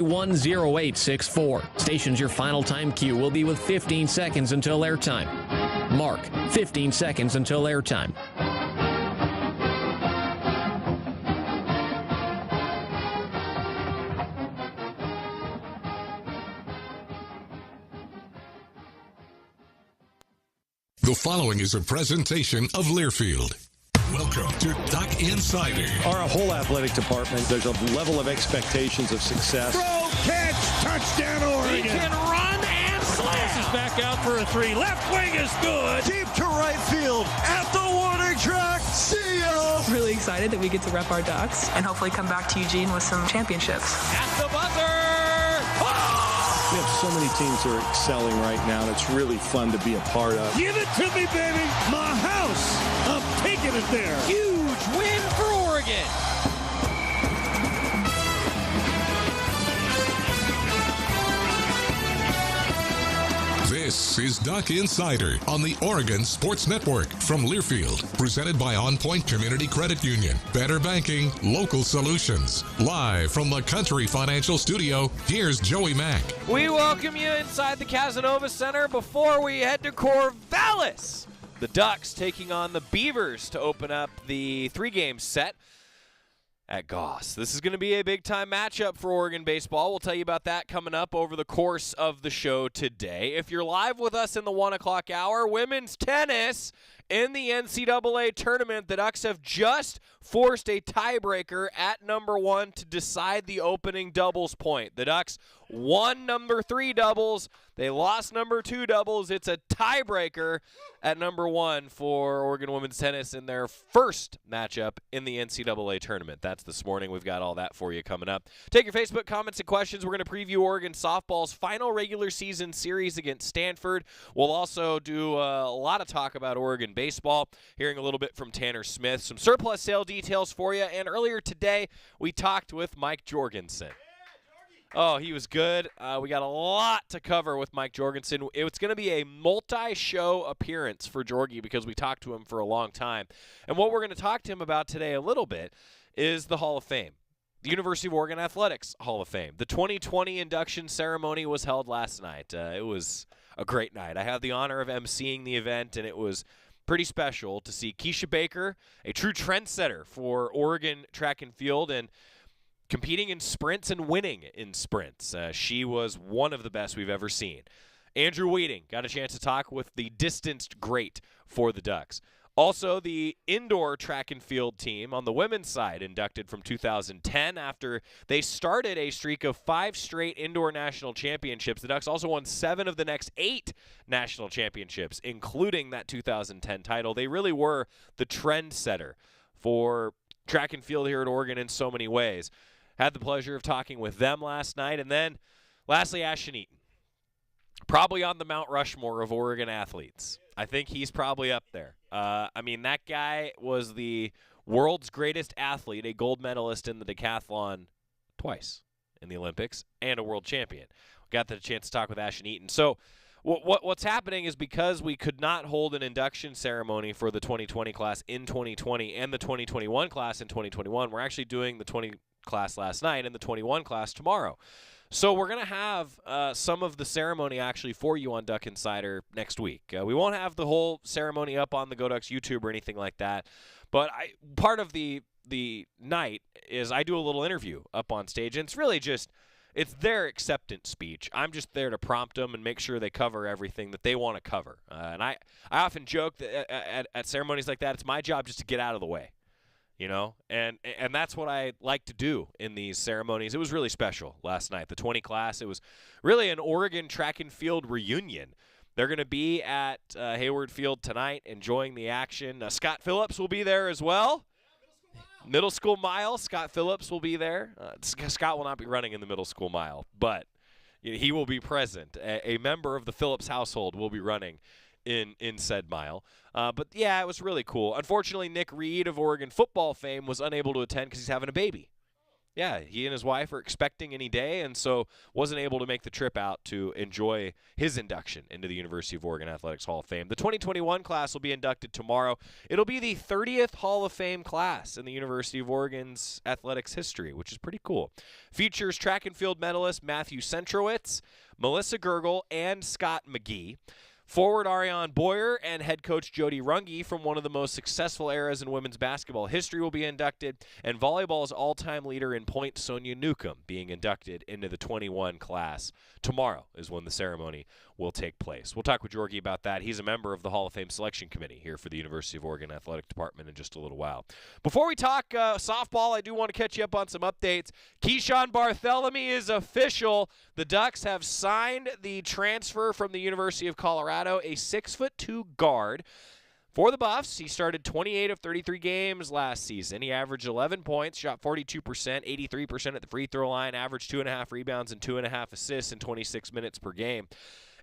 10864. Station's your final time cue will be with 15 seconds until airtime. Mark, 15 seconds until airtime. The following is a presentation of Learfield. Welcome to Duck Insider. Our whole athletic department, there's a level of expectations of success. Throw, catch, touchdown, Oregon. He can run and slam. This is back out for a three. Left wing is good. Deep to right field at the warning track. See ya. Really excited that we get to rep our Ducks and hopefully come back to Eugene with some championships. At the buzzer. We have so many teams that are excelling right now, and it's really fun to be a part of. Give it to me, baby. My house. I'm taking it there. Huge win for Oregon. This is Duck Insider on the Oregon Sports Network from Learfield, presented by On Point Community Credit Union. Better banking, local solutions. Live from the Country Financial Studio, here's Joey Mack. We welcome you inside the Casanova Center before we head to Corvallis. The Ducks taking on the Beavers to open up the three-game set at Goss. This is going to be a big-time matchup for Oregon baseball. We'll tell you about that coming up over the course of the show today. If you're live with us in the 1 o'clock hour, women's tennis in the NCAA tournament, the Ducks have just forced a tiebreaker at number 1 to decide the opening doubles point. The Ducks won number 3 doubles. They lost number 2 doubles. It's a tiebreaker at number 1 for Oregon women's tennis in their first matchup in the NCAA tournament. That's this morning. We've got all that for you coming up. Take your Facebook comments and questions. We're going to preview Oregon softball's final regular season series against Stanford. We'll also do a lot of talk about Oregon baseball, hearing a little bit from Tanner Smith, some surplus sale details for you, and earlier today we talked with Mike Jorgensen. Oh, he was good. We got a lot to cover with Mike Jorgensen. It's going to be a multi-show appearance for Jorgy because we talked to him for a long time. And what we're going to talk to him about today a little bit is the Hall of Fame, the University of Oregon Athletics Hall of Fame. The 2020 induction ceremony was held last night. It was a great night. I had the honor of emceeing the event, and it was pretty special to see Keisha Baker, a true trendsetter for Oregon track and field, and competing in sprints and winning in sprints. She was one of the best we've ever seen. Andrew Wheating got a chance to talk with the distanced great for the Ducks. Also, the indoor track and field team on the women's side inducted from 2010 after they started a streak of 5 straight indoor national championships. The Ducks also won 7 of the next 8 national championships, including that 2010 title. They really were the trendsetter for track and field here at Oregon in so many ways. Had the pleasure of talking with them last night. And then, lastly, Ashton Eaton. Probably on the Mount Rushmore of Oregon athletes. I think he's probably up there. That guy was the world's greatest athlete, a gold medalist in the decathlon twice in the Olympics, and a world champion. Got the chance to talk with Ashton Eaton. So what's happening is because we could not hold an induction ceremony for the 2020 class in 2020 and the 2021 class in 2021, we're actually doing the 20 class last night and the 21 class tomorrow. So we're going to have some of the ceremony actually for you on Duck Insider next week. We won't have the whole ceremony up on the Go Ducks YouTube or anything like that, but part of the night is I do a little interview up on stage, and it's really just it's their acceptance speech. I'm just there to prompt them and make sure they cover everything that they want to cover. And I often joke that at ceremonies like that, it's my job just to get out of the way. You know, and that's what I like to do in these ceremonies. It was really special last night. The 20 class, it was really an Oregon track and field reunion. They're going to be at Hayward Field tonight enjoying the action. Scott Phillips will be there as well. Middle school mile, Scott Phillips will be there. Scott will not be running in the middle school mile, but he will be present. A member of the Phillips household will be running in said mile. But yeah, it was really cool. Unfortunately, Nick Reed of Oregon football fame was unable to attend because he's having a baby. Yeah, he and his wife are expecting any day, and so wasn't able to make the trip out to enjoy his induction into the University of Oregon Athletics Hall of Fame. The 2021 class will be inducted tomorrow. It'll be the 30th Hall of Fame class in the University of Oregon's athletics history, which is pretty cool. Features track and field medalist Matthew Centrowitz, Melissa Gergel, and Scott McGee. Forward Ariane Boyer and head coach Jody Runge from one of the most successful eras in women's basketball history will be inducted, and volleyball's all-time leader in points, Sonia Newcomb, being inducted into the 21 class. Tomorrow is when the ceremony will take place. We'll talk with Jorgy about that. He's a member of the Hall of Fame selection committee here for the University of Oregon Athletic Department in just a little while. Before we talk softball, I do want to catch you up on some updates. Keyshawn Barthelemy is official. The Ducks have signed the transfer from the University of Colorado, a 6'2" guard. For the Buffs, he started 28 of 33 games last season. He averaged 11 points, shot 42%, 83% at the free throw line, averaged 2.5 rebounds and 2.5 assists in 26 minutes per game.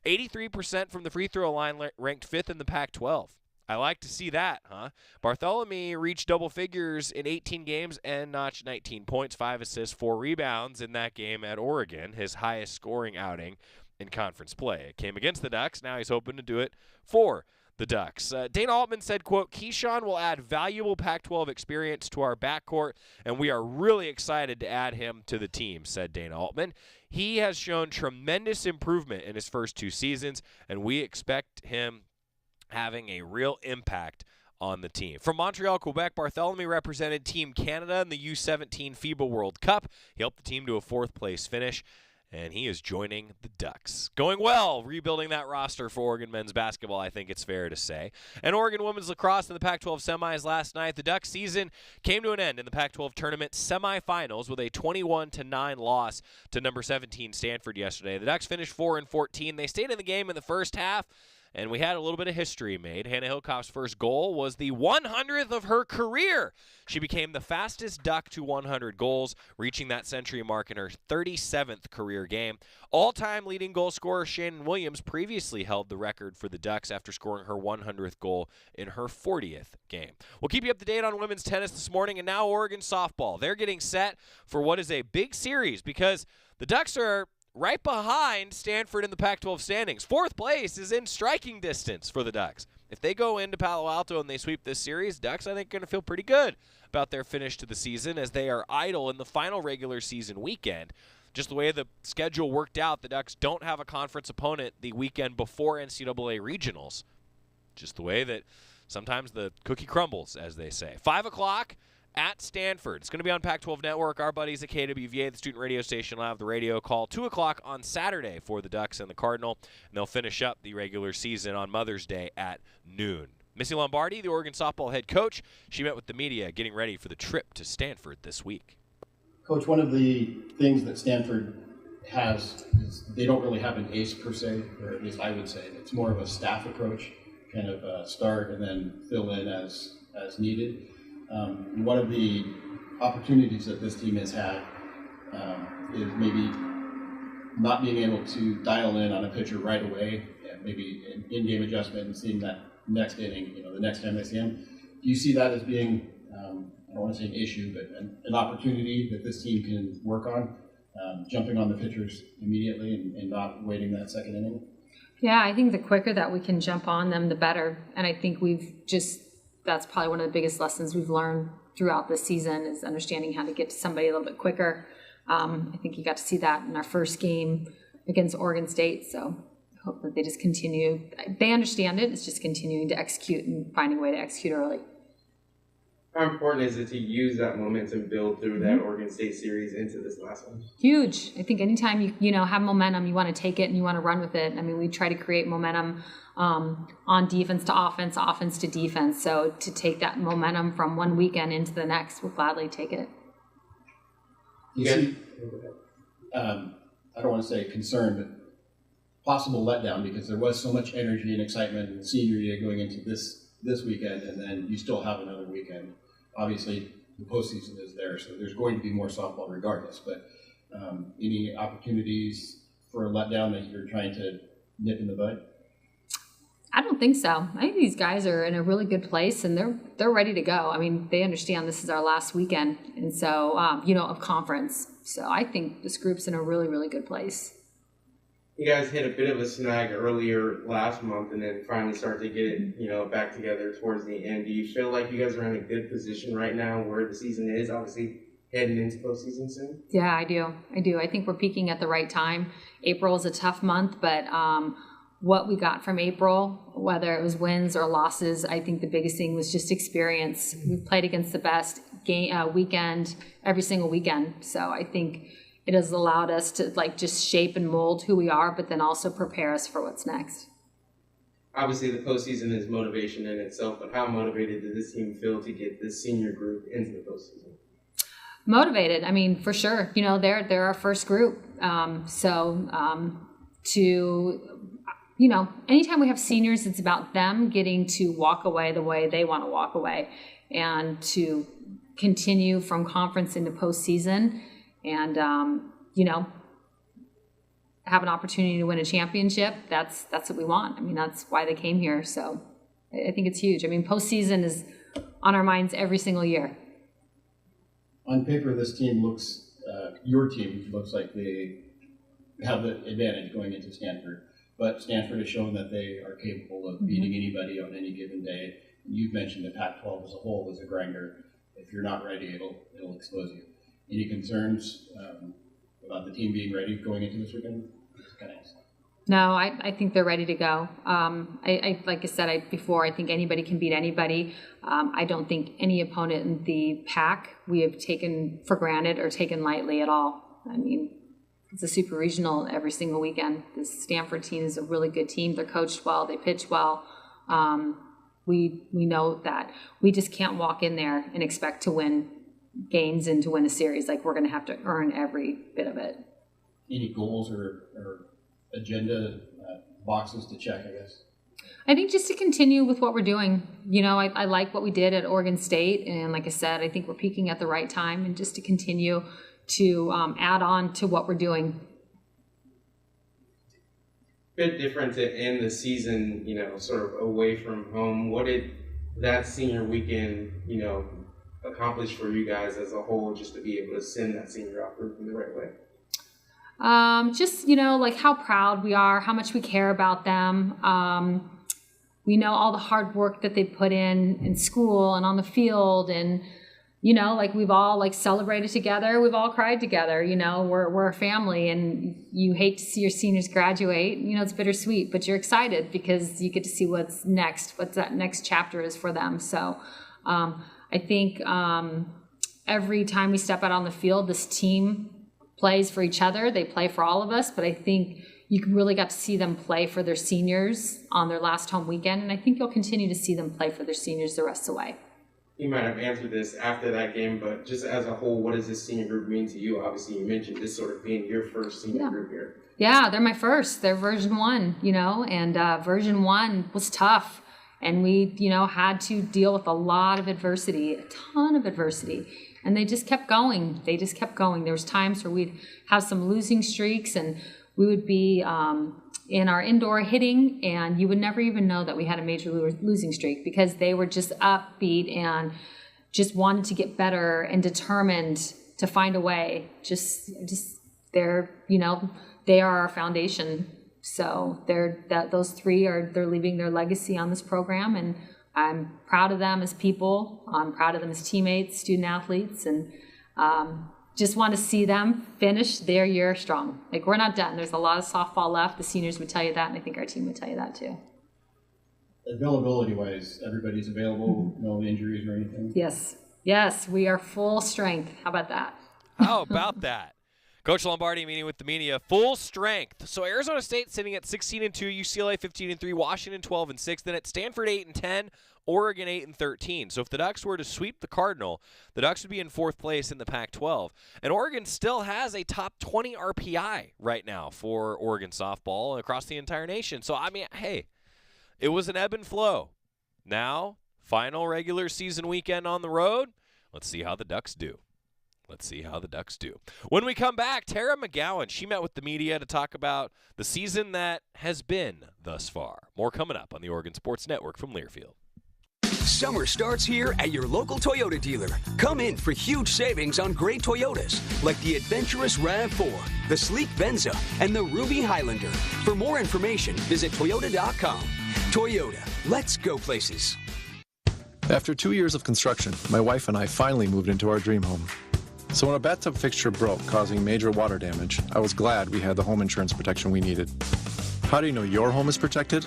83% from the free throw line, ranked 5th in the Pac-12. I like to see that, huh? Barthelemy reached double figures in 18 games and notched 19 points, 5 assists, 4 rebounds in that game at Oregon, his highest scoring outing in conference play. It came against the Ducks. Now he's hoping to do it for the Ducks. Dana Altman said, quote, Keyshawn will add valuable Pac-12 experience to our backcourt, and we are really excited to add him to the team, said Dana Altman. He has shown tremendous improvement in his first 2 seasons, and we expect him having a real impact on the team. From Montreal, Quebec, Barthelemy represented Team Canada in the U17 FIBA World Cup. He helped the team to a 4th-place finish, and he is joining the Ducks. Going well, rebuilding that roster for Oregon men's basketball, I think it's fair to say. And Oregon women's lacrosse in the Pac-12 semis last night. The Ducks season came to an end in the Pac-12 tournament semifinals with a 21-9 loss to number 17 Stanford yesterday. The Ducks finished 4-14. They stayed in the game in the first half, and we had a little bit of history made. Hannah Hillcoff's first goal was the 100th of her career. She became the fastest Duck to 100 goals, reaching that century mark in her 37th career game. All-time leading goal scorer Shannon Williams previously held the record for the Ducks after scoring her 100th goal in her 40th game. We'll keep you up to date on women's tennis this morning, and now Oregon softball. They're getting set for what is a big series because the Ducks are right behind Stanford in the Pac-12 standings. 4th place is in striking distance for the Ducks. If they go into Palo Alto and they sweep this series, Ducks, I think, are going to feel pretty good about their finish to the season as they are idle in the final regular season weekend. Just the way the schedule worked out, the Ducks don't have a conference opponent the weekend before NCAA regionals. Just the way that sometimes the cookie crumbles, as they say. 5 o'clock at Stanford. It's going to be on Pac-12 Network. Our buddies at KWVA, the student radio station, will have the radio call. 2 o'clock on Saturday for the Ducks and the Cardinal, and they'll finish up the regular season on Mother's Day at noon. Missy Lombardi, the Oregon softball head coach, she met with the media getting ready for the trip to Stanford this week. Coach, one of the things that Stanford has is they don't really have an ace per se, or at least I would say. It's more of a staff approach, kind of start and then fill in as needed. One of the opportunities that this team has had is maybe not being able to dial in on a pitcher right away, and maybe an in-game adjustment and seeing that next inning, the next time they see him. Do you see that as being, I don't want to say an issue, but an opportunity that this team can work on, jumping on the pitchers immediately and not waiting that second inning? Yeah, I think the quicker that we can jump on them, the better. And I think that's probably one of the biggest lessons we've learned throughout this season is understanding how to get to somebody a little bit quicker. I think you got to see that in our first game against Oregon State. So I hope that they just continue. They understand it. It's just continuing to execute and finding a way to execute early. How important is it to use that momentum build through that Oregon State series into this last one? Huge. I think anytime you have momentum, you want to take it and you want to run with it. I mean, we try to create momentum on defense to offense, offense to defense. So to take that momentum from one weekend into the next, we'll gladly take it. I don't want to say concern, but possible letdown because there was so much energy and excitement in the senior year going into this weekend, and then you still have another weekend. Obviously, the postseason is there, so there's going to be more softball regardless. But any opportunities for a letdown that you're trying to nip in the bud? I don't think so. I think these guys are in a really good place, and they're ready to go. I mean, they understand this is our last weekend, and so of conference. So I think this group's in a really, really good place. You guys hit a bit of a snag earlier last month, and then finally start to get it, back together towards the end. Do you feel like you guys are in a good position right now where the season is? Obviously, heading into postseason soon. Yeah, I do. I think we're peaking at the right time. April is a tough month, but what we got from April, whether it was wins or losses, I think the biggest thing was just experience. We played against the best weekend every single weekend, so I think it has allowed us to just shape and mold who we are, but then also prepare us for what's next. Obviously, the postseason is motivation in itself, but how motivated did this team feel to get this senior group into the postseason? Motivated, I mean, for sure. They're our first group, anytime we have seniors, it's about them getting to walk away the way they want to walk away, and to continue from conference into postseason, and have an opportunity to win a championship. That's what we want. I mean, that's why they came here. So I think it's huge. I mean, postseason is on our minds every single year. On paper, this team your team looks like they have the advantage going into Stanford. But Stanford has shown that they are capable of beating anybody on any given day. You've mentioned the Pac-12 as a whole as a grinder. If you're not ready, it'll expose you. Any concerns about the team being ready going into this weekend? No, I think they're ready to go. Like I said before, I think anybody can beat anybody. I don't think any opponent in the Pac we have taken for granted or taken lightly at all. I mean, it's a super regional every single weekend. This Stanford team is a really good team. They're coached well. They pitch well. We know that. We just can't walk in there and expect to win games and to win a series. We're going to have to earn every bit of it. Any goals or agenda boxes to check, I guess? I think just to continue with what we're doing. I like what we did at Oregon State. And like I said, I think we're peaking at the right time, and just to continue to add on to what we're doing. Bit different to end the season, sort of away from home. What did that senior weekend, accomplish for you guys as a whole, just to be able to send that senior out in the right way? Just, how proud we are, how much we care about them. We know all the hard work that they put in school and on the field, and we've all celebrated together. We've all cried together. We're a family, and you hate to see your seniors graduate. It's bittersweet, but you're excited because you get to see what's next, what that next chapter is for them. So I think every time we step out on the field, this team plays for each other. They play for all of us, but I think you really got to see them play for their seniors on their last home weekend, and I think you'll continue to see them play for their seniors the rest of the way. You might have answered this after that game, but just as a whole, what does this senior group mean to you? Obviously, you mentioned this sort of being your first senior group here. Yeah, they're my first. They're version 1, and version 1 was tough. And we, had to deal with a lot of adversity, a ton of adversity. And they just kept going. There was times where we'd have some losing streaks, and we would be in our indoor hitting, and you would never even know that we had a major losing streak, because they were just upbeat and just wanted to get better and determined to find a way. They're, they are our foundation. So those three they're leaving their legacy on this program, and I'm proud of them as people. I'm proud of them as teammates, student athletes, and just want to see them finish their year strong. We're not done. There's a lot of softball left. The seniors would tell you that, and I think our team would tell you that too. Availability-wise, everybody's available, no injuries or anything? Yes, we are full strength. How about that? How about that? Coach Lombardi meeting with the media, full strength. So Arizona State sitting at 16-2, UCLA 15-3, Washington 12-6. Then at Stanford 8-10, Oregon 8-13. So if the Ducks were to sweep the Cardinal, the Ducks would be in 4th place in the Pac-12. And Oregon still has a top 20 RPI right now for Oregon softball across the entire nation. So I mean, hey, it was an ebb and flow. Now, final regular season weekend on the road. Let's see how the Ducks do. Let's see how the Ducks do. When we come back, Tara Mcgowan, she met with the media to talk about the season that has been thus far. More coming up on the Oregon Sports Network from Learfield. Summer starts here at your local Toyota dealer. Come in for huge savings on great Toyotas, like the adventurous RAV4, the sleek Venza, and the Ruby Highlander. For more information, visit Toyota.com. Toyota, let's go places. After 2 years of construction, my wife and I finally moved into our dream home. So when a bathtub fixture broke, causing major water damage, I was glad we had the home insurance protection we needed. How do you know your home is protected?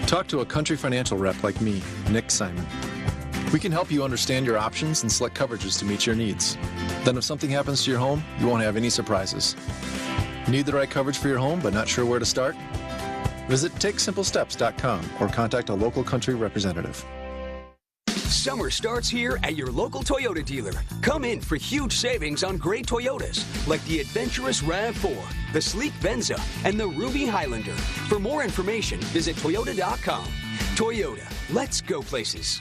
Talk to a Country Financial rep like me, Nick Simon. We can help you understand your options and select coverages to meet your needs. Then if something happens to your home, you won't have any surprises. Need the right coverage for your home but not sure where to start? Visit TakeSimpleSteps.com or contact a local Country representative. Summer starts here at your local Toyota dealer. Come in for huge savings on great Toyotas, like the adventurous RAV4, the sleek Venza, and the Ruby Highlander. For more information, visit Toyota.com. Toyota, let's go places.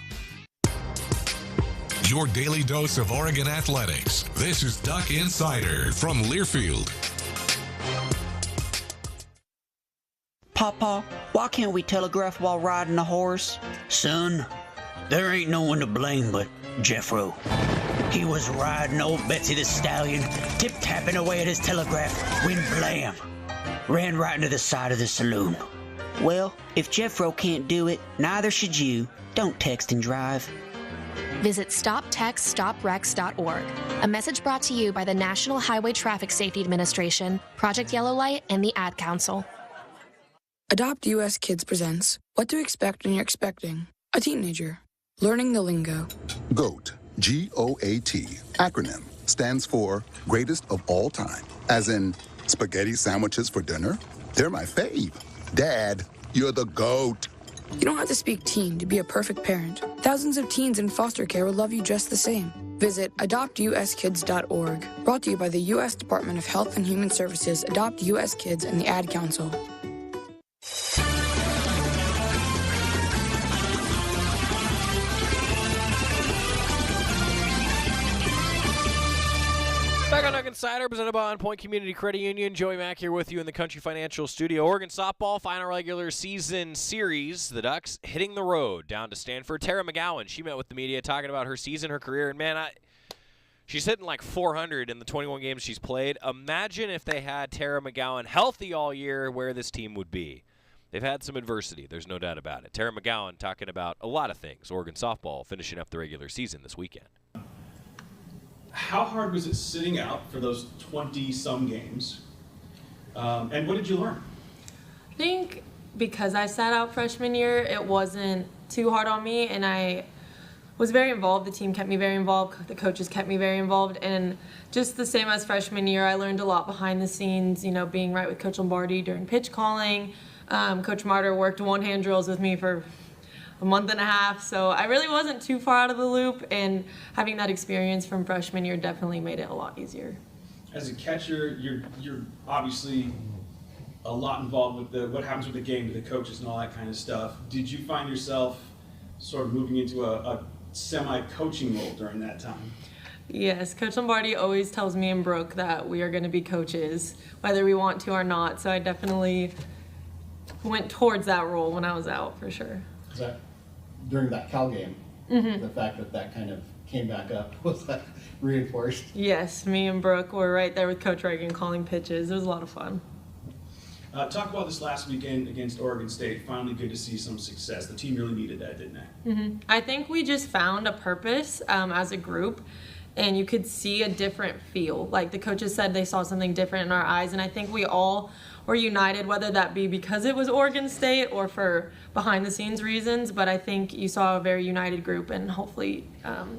Your daily dose of Oregon athletics. This is Duck Insider from Learfield. Papa, why can't we telegraph while riding a horse? Son, there ain't no one to blame but Jeffro. He was riding old Betsy the Stallion, tip-tapping away at his telegraph, when blam! Ran right into the side of the saloon. Well, if Jeffro can't do it, neither should you. Don't text and drive. Visit StopTextStopWrecks.org. A message brought to you by the National Highway Traffic Safety Administration, Project Yellow Light, and the Ad Council. Adopt US Kids presents What to Expect When You're Expecting a Teenager. Learning the lingo. GOAT, G-O-A-T, acronym, stands for Greatest of All Time. As in, spaghetti sandwiches for dinner? They're my fave. Dad, you're the GOAT. You don't have to speak teen to be a perfect parent. Thousands of teens in foster care will love you just the same. Visit adoptuskids.org. Brought to you by the U.S. Department of Health and Human Services, Adopt U.S. Kids, and the Ad Council. Back on Duck Insider, presented by On Point Community Credit Union. Joey Mack here with you in the Country Financial Studio. Oregon softball final regular season series. The Ducks hitting the road down to Stanford. Tara Mcgowan, she met with the media talking about her season, her career, and man, she's hitting like 400 in the 21 games she's played. Imagine if they had Tara Mcgowan healthy all year, where this team would be. They've had some adversity, there's no doubt about it. Tara Mcgowan talking about a lot of things. Oregon softball finishing up the regular season this weekend. How hard was it sitting out for those 20-some games? And what did you learn? I think because I sat out freshman year, it wasn't too hard on me, and I was very involved. The team kept me very involved. The coaches kept me very involved. And just the same as freshman year, I learned a lot behind the scenes, being right with Coach Lombardi during pitch calling. Coach Martyr worked one-hand drills with me for a month and a half, so I really wasn't too far out of the loop, and having that experience from freshman year definitely made it a lot easier. As a catcher, you're obviously a lot involved with what happens with the game, with the coaches and all that kind of stuff. Did you find yourself sort of moving into a semi-coaching role during that time? Yes, Coach Lombardi always tells me and Brooke that we are going to be coaches, whether we want to or not, so I definitely went towards that role when I was out, for sure. Is that during that Cal game, the fact that kind of came back up, was that reinforced? Yes, me and Brooke were right there with Coach Reagan calling pitches. It was a lot of fun. Talk about this last weekend against Oregon State. Finally good to see some success. The team really needed that, didn't they? I think we just found a purpose as a group, and you could see a different feel. Like the coaches said, they saw something different in our eyes, and I think we all were united, whether that be because it was Oregon State or for behind-the-scenes reasons, but I think you saw a very united group, and hopefully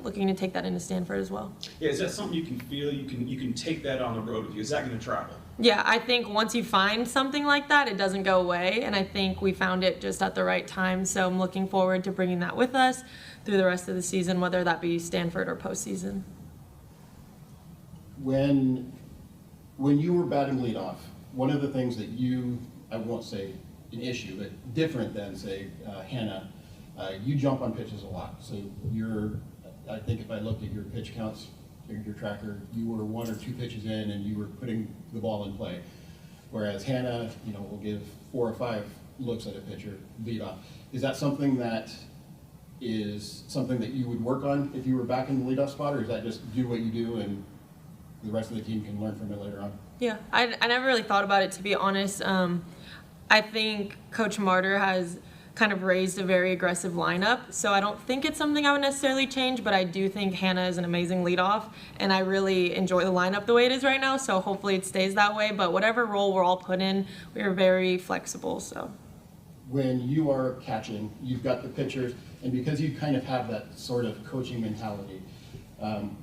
looking to take that into Stanford as well. Yeah, is that something you can feel? You can take that on the road with you? Is that going to travel? Yeah, I think once you find something like that, it doesn't go away, and I think we found it just at the right time, so I'm looking forward to bringing that with us through the rest of the season, whether that be Stanford or postseason. When you were batting leadoff, one of the things that I won't say an issue, but different than, say, Hannah, you jump on pitches a lot. So I think if I looked at your pitch counts your tracker, you were 1 or 2 pitches in and you were putting the ball in play. Whereas Ncaa, will give 4 or 5 looks at a pitcher, lead off. Is that something that you would work on if you were back in the leadoff spot, or is that just do what you do and the rest of the team can learn from it later on? Yeah, I never really thought about it, to be honest. I think Coach Martyr has kind of raised a very aggressive lineup, so I don't think it's something I would necessarily change, but I do think Ncaa is an amazing leadoff, and I really enjoy the lineup the way it is right now, so hopefully it stays that way. But whatever role we're all put in, we're very flexible. So when you are catching, you've got the pitchers, and because you kind of have that sort of coaching mentality,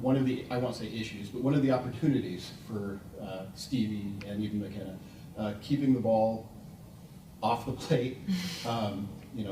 one of the, I won't say issues, but one of the opportunities for Stevie and even McKenna, keeping the ball off the plate,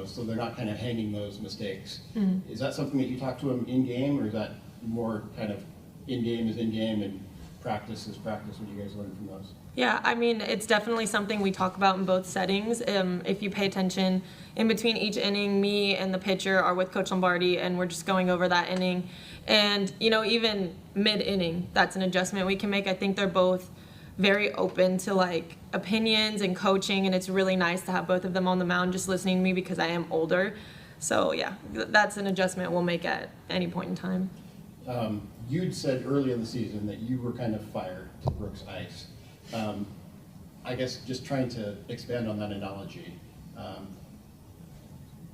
so they're not kind of hanging those mistakes. Mm-hmm. Is that something that you talk to them in game, or is that more kind of in game is in game and practice is practice? What do you guys learn from those? Yeah, I mean, it's definitely something we talk about in both settings. If you pay attention, in between each inning, me and the pitcher are with Coach Lombardi, and we're just going over that inning. And, even mid-inning, that's an adjustment we can make. I think they're both very open to, opinions and coaching, and it's really nice to have both of them on the mound just listening to me because I am older. So, yeah, that's an adjustment we'll make at any point in time. You'd said early in the season that you were kind of fired to Brooks Ice. I guess just trying to expand on that analogy.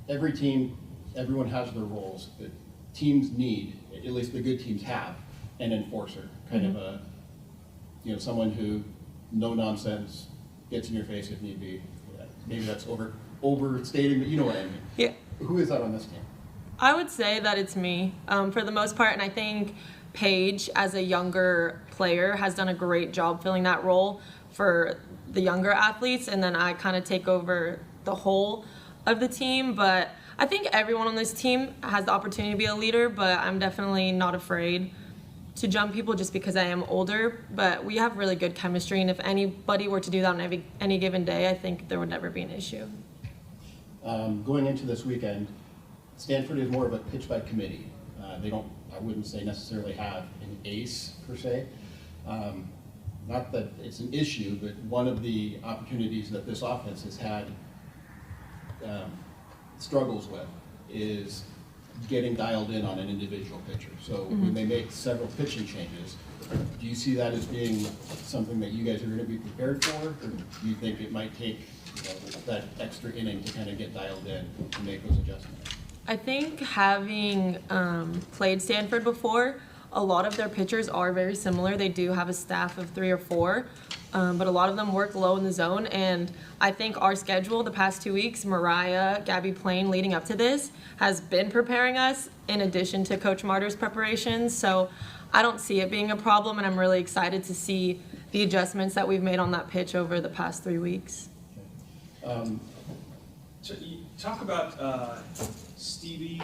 Every team, everyone has their roles, but teams need, at least the good teams have, an enforcer, kind of a, someone who, no nonsense, gets in your face if need be. Maybe that's overstating, but you know what I mean. Yeah. Who is that on this team? I would say that it's me for the most part, and I think Paige, as a younger player, has done a great job filling that role for the younger athletes, and then I kind of take over the whole of the team. But I think everyone on this team has the opportunity to be a leader, but I'm definitely not afraid to jump people just because I am older. But we have really good chemistry, and if anybody were to do that on any given day, I think there would never be an issue. Going into this weekend, Stanford is more of a pitch by committee. They don't, I wouldn't say necessarily have an ace per se. Not that it's an issue, but one of the opportunities that this offense has had struggles with is getting dialed in on an individual pitcher. So when they make several pitching changes, do you see that as being something that you guys are going to be prepared for, or do you think it might take that extra inning to kind of get dialed in and make those adjustments? I think having played Stanford before, a lot of their pitchers are very similar. They do have a staff of 3 or 4, but a lot of them work low in the zone. And I think our schedule the past 2 weeks, Mariah, Gabby Plain leading up to this, has been preparing us in addition to Coach Martyr's preparations. So I don't see it being a problem, and I'm really excited to see the adjustments that we've made on that pitch over the past 3 weeks. So you talk about Stevie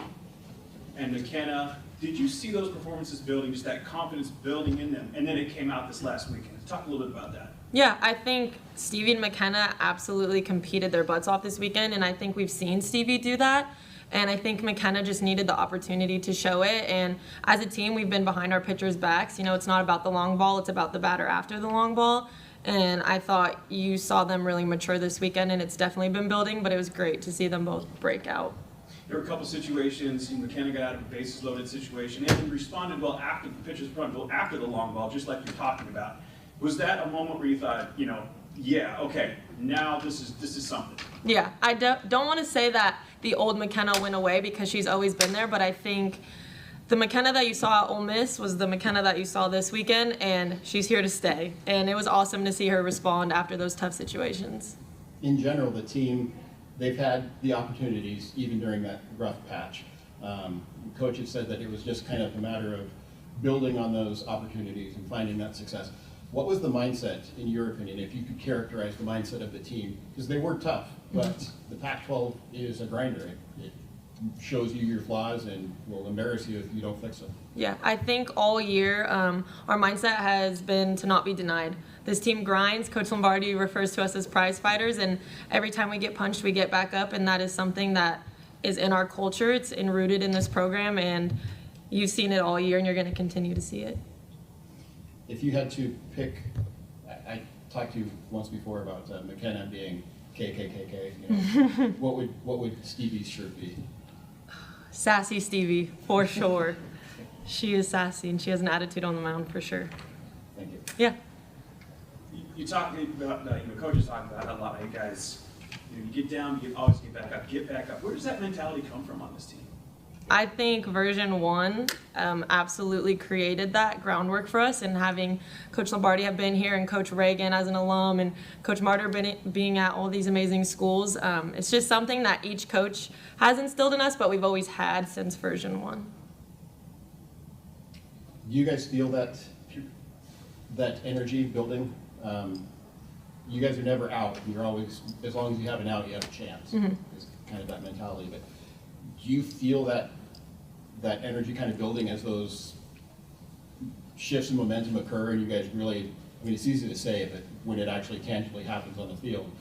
and McKenna. Did you see those performances building, just that confidence building in them, and then it came out this last weekend? Talk a little bit about that. Yeah, I think Stevie and McKenna absolutely competed their butts off this weekend, and I think we've seen Stevie do that. And I think McKenna just needed the opportunity to show it. And as a team, we've been behind our pitchers' backs. It's not about the long ball, it's about the batter after the long ball. And I thought you saw them really mature this weekend, and it's definitely been building, but it was great to see them both break out. There were a couple situations, McKenna got out of a bases loaded situation and responded well after the pitcher's front, after the long ball, just like you're talking about. Was that a moment where you thought, yeah, okay, now this is something? Yeah, I don't want to say that the old McKenna went away because she's always been there, but I think the McKenna that you saw at Ole Miss was the McKenna that you saw this weekend, and she's here to stay. And it was awesome to see her respond after those tough situations. In general, the team, they've had the opportunities even during that rough patch. Coach had said that it was just kind of a matter of building on those opportunities and finding that success. What was the mindset, in your opinion, if you could characterize the mindset of the team? Because they were tough, but the Pac-12 is a grinder. It shows you your flaws and will embarrass you if you don't fix them. Yeah, I think all year our mindset has been to not be denied. This team grinds. Coach Lombardi refers to us as prize fighters, and every time we get punched, we get back up, and that is something that is in our culture. It's rooted in this program, and you've seen it all year, and you're going to continue to see it. if you had to pick, I talked to you once before about McKenna being KKKK. You know, what would Stevie's shirt be? Sassy Stevie, for sure. She is sassy, and she has an attitude on the mound for sure. Thank you. Yeah. You talk about, coaches talk about a lot. You guys, you get down, you always get back up, get back up. Where does that mentality come from on this team? I think version 1 absolutely created that groundwork for us, and having Coach Lombardi have been here and Coach Reagan as an alum and Coach Martyr being at all these amazing schools. It's just something that each coach has instilled in us, but we've always had since version 1. Do you guys feel that energy building? You guys are never out. You're always, as long as you have an out, you have a chance. Mm-hmm. It's kind of that mentality. But do you feel that energy kind of building as those shifts in momentum occur, and you guys really, I mean, it's easy to say, but when it actually tangibly happens on the field,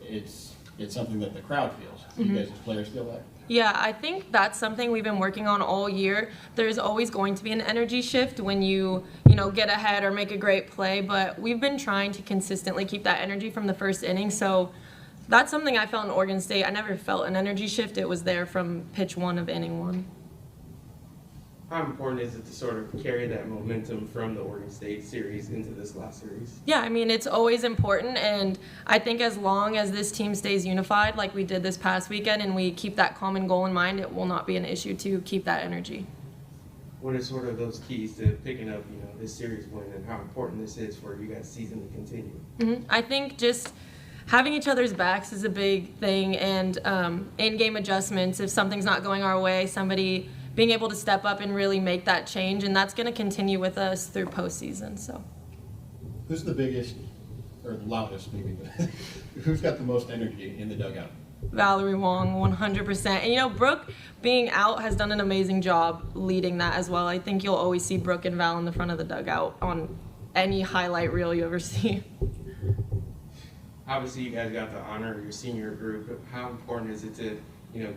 it's something that the crowd feels. Do you guys as players feel that? Yeah, I think that's something we've been working on all year. There's always going to be an energy shift when you get ahead or make a great play, but we've been trying to consistently keep that energy from the first inning. So that's something I felt in Oregon State. I never felt an energy shift. It was there from pitch 1 of inning 1. How important is it to sort of carry that momentum from the Oregon State series into this last series? Yeah, I mean, it's always important, and I think as long as this team stays unified like we did this past weekend and we keep that common goal in mind, it will not be an issue to keep that energy. What are sort of those keys to picking up, this series win, and how important this is for you guys' season to continue? Mm-hmm. I think just having each other's backs is a big thing, and in-game adjustments. If something's not going our way, somebody being able to step up and really make that change, and that's going to continue with us through postseason. So, who's the biggest, or the loudest maybe, but who's got the most energy in the dugout? Valerie Wong, 100%. And Brooke being out has done an amazing job leading that as well. I think you'll always see Brooke and Val in the front of the dugout on any highlight reel you ever see. Obviously, you guys got the honor of your senior group, but how important is it to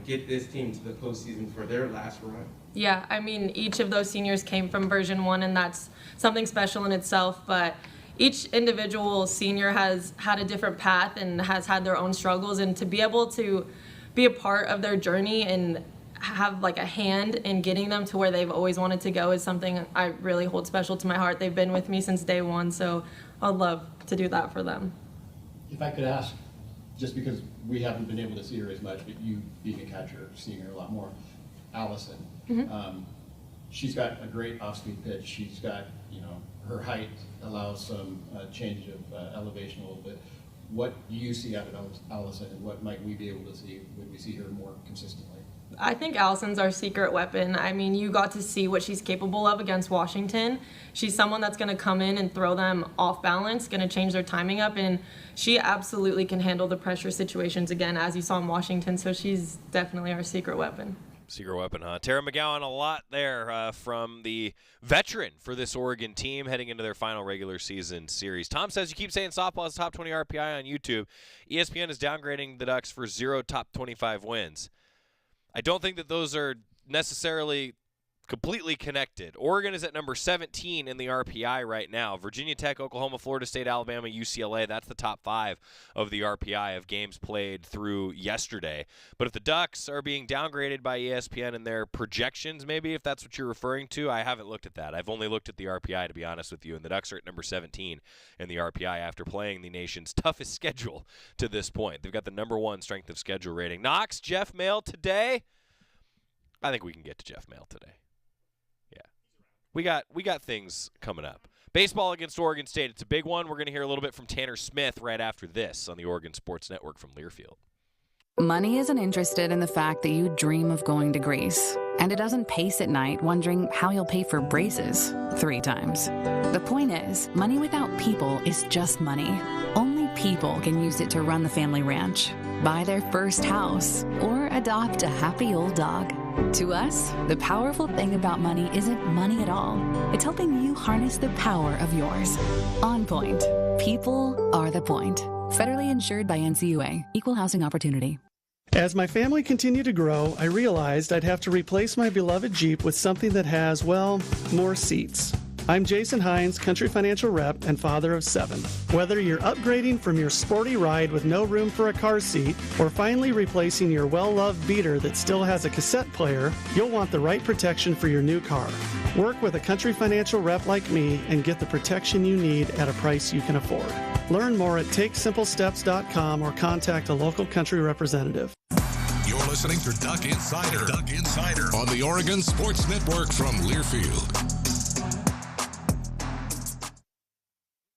get this team to the postseason for their last run? Yeah, I mean, each of those seniors came from version 1, and that's something special in itself, but each individual senior has had a different path and has had their own struggles, and to be able to be a part of their journey and have like a hand in getting them to where they've always wanted to go is something I really hold special to my heart. They've been with me since day 1, so I'd love to do that for them. If I could ask, just because we haven't been able to see her as much, but you being a catcher, seeing her a lot more, Allison, she's got a great off-speed pitch. She's got, her height allows some change of elevation a little bit. What do you see out of Allison, and what might we be able to see when we see her more consistently? I think Allison's our secret weapon. I mean, you got to see what she's capable of against Washington. She's someone that's going to come in and throw them off balance, going to change their timing up, and she absolutely can handle the pressure situations again, as you saw in Washington, so she's definitely our secret weapon. Secret weapon, huh? Tara Mcgowan, a lot there from the veteran for this Oregon team heading into their final regular season series. Tom says you keep saying softball is top 20 RPI on YouTube. ESPN is downgrading the Ducks for 0 top 25 wins. I don't think that those are necessarily completely connected. Oregon is at number 17 in the RPI right now. Virginia Tech, Oklahoma, Florida State, Alabama, UCLA, that's the top 5 of the RPI of games played through yesterday. But if the Ducks are being downgraded by ESPN in their projections, maybe, if that's what you're referring to, I haven't looked at that. I've only looked at the RPI, to be honest with you, and the Ducks are at number 17 in the RPI after playing the nation's toughest schedule to this point. They've got the number 1 strength of schedule rating. Knox, Jeff Mail today? I think we can get to Jeff Mail today. We got things coming up. Baseball against Oregon State. It's a big one. We're going to hear a little bit from Tanner Smith right after this on the Oregon Sports Network from Learfield. Money isn't interested in the fact that you dream of going to Greece. And it doesn't pace at night wondering how you'll pay for braces 3 times. The point is, money without people is just money. Only people can use it to run the family ranch, buy their first house, or adopt a happy old dog. To us, the powerful thing about money isn't money at all. It's helping you harness the power of yours. On Point. People are the point. Federally insured by NCUA. Equal housing opportunity. As my family continued to grow, I realized I'd have to replace my beloved Jeep with something that has, well, more seats. I'm Jason Hines, Country Financial Rep and father of 7. Whether you're upgrading from your sporty ride with no room for a car seat or finally replacing your well-loved beater that still has a cassette player, you'll want the right protection for your new car. Work with a Country Financial Rep like me and get the protection you need at a price you can afford. Learn more at TakeSimpleSteps.com or contact a local Country representative. You're listening to Duck Insider. Duck Insider on the Oregon Sports Network from Learfield.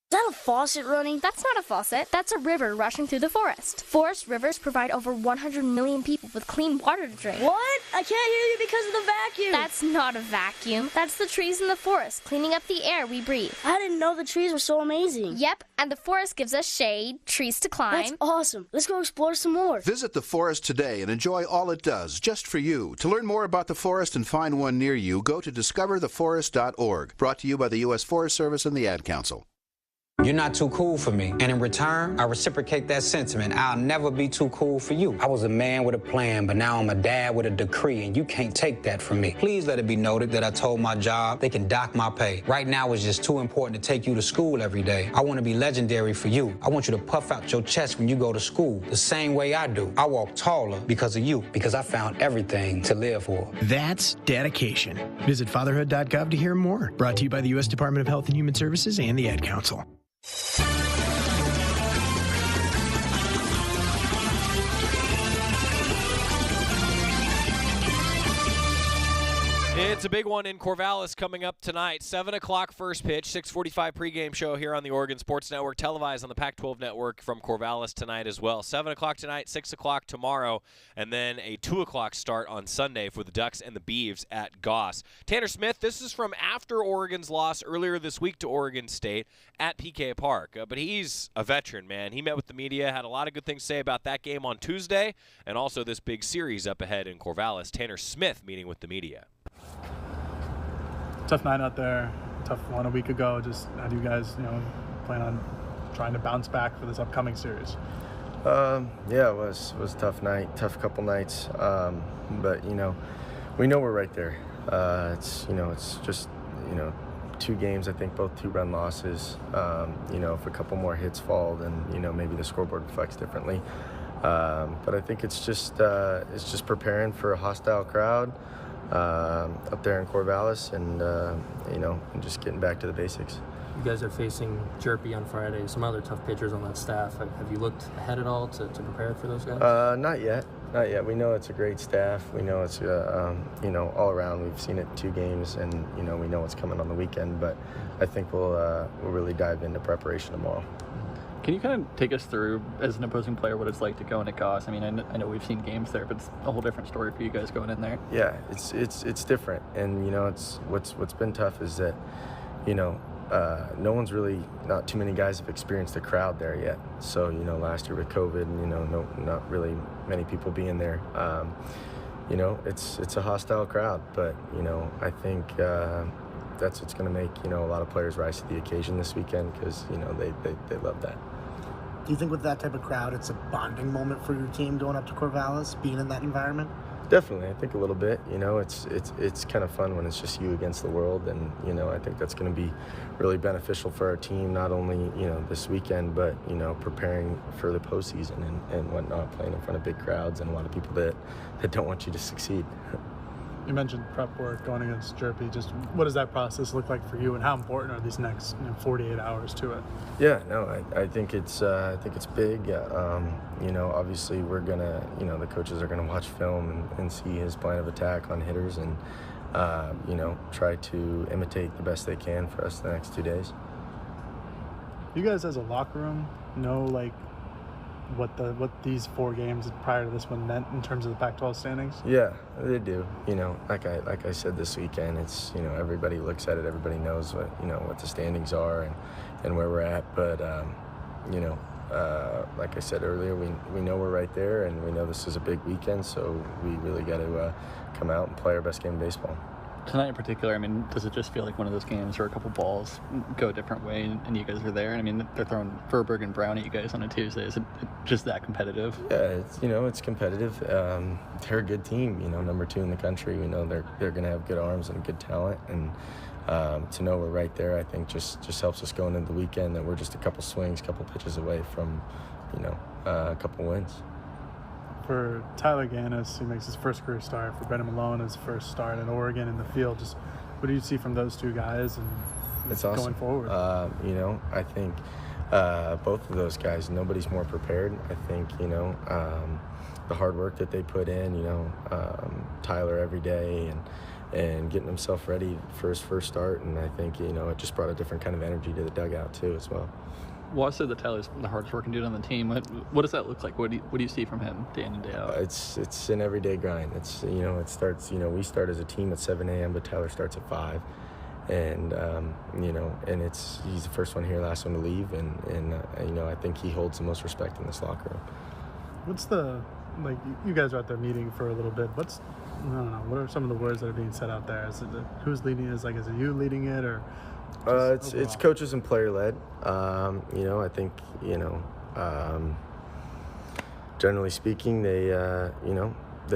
Is that a faucet running? That's not a faucet. That's a river rushing through the forest. Forest rivers provide over 100 million people with clean water to drink. What? I can't hear you because of the vacuum. That's not a vacuum. That's the trees in the forest cleaning up the air we breathe. I didn't know the trees were so amazing. Yep, and the forest gives us shade, trees to climb. That's awesome. Let's go explore some more. Visit the forest today and enjoy all it does, just for you. To learn more about the forest and find one near you, go to discovertheforest.org. Brought to you by the U.S. Forest Service and the Ad Council. You're not too cool for me. And in return, I reciprocate that sentiment. I'll never be too cool for you. I was a man with a plan, but now I'm a dad with a decree, and you can't take that from me. Please let it be noted that I told my job they can dock my pay. Right now, it's just too important to take you to school every day. I want to be legendary for you. I want you to puff out your chest when you go to school, the same way I do. I walk taller because of you, because I found everything to live for. That's dedication. Visit fatherhood.gov to hear more. Brought to you by the U.S. Department of Health and Human Services and the Ad Council. It's a big one in Corvallis coming up tonight. 7 o'clock first pitch, 6:45 pregame show here on the Oregon Sports Network, televised on the Pac-12 Network from Corvallis tonight as well. 7 o'clock tonight, 6 o'clock tomorrow, and then a 2 o'clock start on Sunday for the Ducks and the Beavs at Goss. Tanner Smith, this is from after Oregon's loss earlier this week to Oregon State at PK Park. But he's a veteran, man. He met with the media, had a lot of good things to say about that game on Tuesday, and also this big series up ahead in Corvallis. Tanner Smith meeting with the media. Tough night out there, tough one a week ago. Just how do you guys, plan on trying to bounce back for this upcoming series? Yeah, it was a tough night, tough couple nights. But we know we're right there. It's just 2 games. I think both 2-run losses. If a couple more hits fall, then maybe the scoreboard reflects differently. But I think it's just preparing for a hostile crowd up there in Corvallis, and and just getting back to the basics. You guys are facing Jorgy on Friday, some other tough pitchers on that staff. Have you looked ahead at all to prepare for those guys? Not yet. We know it's a great staff. We know it's all around. We've seen it 2 games, and we know what's coming on the weekend. But I think we'll really dive into preparation tomorrow. Can you kind of take us through, as an opposing player, what it's like to go into Goss? I mean, I know we've seen games there, but it's a whole different story for you guys going in there. Yeah, it's different, and it's what's been tough is that no one's really, not too many guys have experienced the crowd there yet. So last year with COVID, and not really many people being there. It's a hostile crowd, but I think that's what's going to make a lot of players rise to the occasion this weekend, because they love that. Do you think with that type of crowd, it's a bonding moment for your team going up to Corvallis, being in that environment? Definitely, I think a little bit. It's kind of fun when it's just you against the world, and I think that's going to be really beneficial for our team, not only this weekend, but preparing for the postseason and whatnot, playing in front of big crowds and a lot of people that don't want you to succeed. You mentioned prep work going against Jorgy. Just what does that process look like for you, and how important are these next 48 hours to it? Yeah, no, I think it's big. Obviously we're gonna, the coaches are gonna watch film and see his plan of attack on hitters, and try to imitate the best they can for us the next 2 days. You guys as a locker room know what these 4 games prior to this one meant in terms of the Pac-12 standings? Yeah, they do. Like I said this weekend, it's everybody looks at it, everybody knows what the standings are and where we're at. But like I said earlier, we know we're right there, and we know this is a big weekend, so we really got to come out and play our best game of baseball. Tonight in particular, I mean, does it just feel like one of those games where a couple balls go a different way and you guys are there? I mean, they're throwing Furberg and Brown at you guys on a Tuesday. Is it just that competitive? Yeah, it's competitive. They're a good team, number 2 in the country. We know they're going to have good arms and good talent, and to know we're right there, I think just helps us going into the weekend that we're just a couple swings, couple pitches away from, a couple wins. For Tyler Gannis, who makes his first career start, for Brendan Malone, his first start in Oregon in the field, just what do you see from those two guys and it's awesome. Going forward? I think both of those guys, nobody's more prepared. I think, the hard work that they put in, Tyler every day and getting himself ready for his first start. And I think, it just brought a different kind of energy to the dugout too as well. Well, I said that Tyler's the hardest working dude on the team. What does that look like? What do you see from him day in and day out? It's an everyday grind. It's, it starts, we start as a team at 7 a.m., but Tyler starts at 5. And, and he's the first one here, last one to leave. And I think he holds the most respect in this locker room. What's you guys are out there meeting for a little bit. What are some of the words that are being said out there? Is it who's leading it? Is it you leading it or? It's coaches and player led. I think, generally speaking, they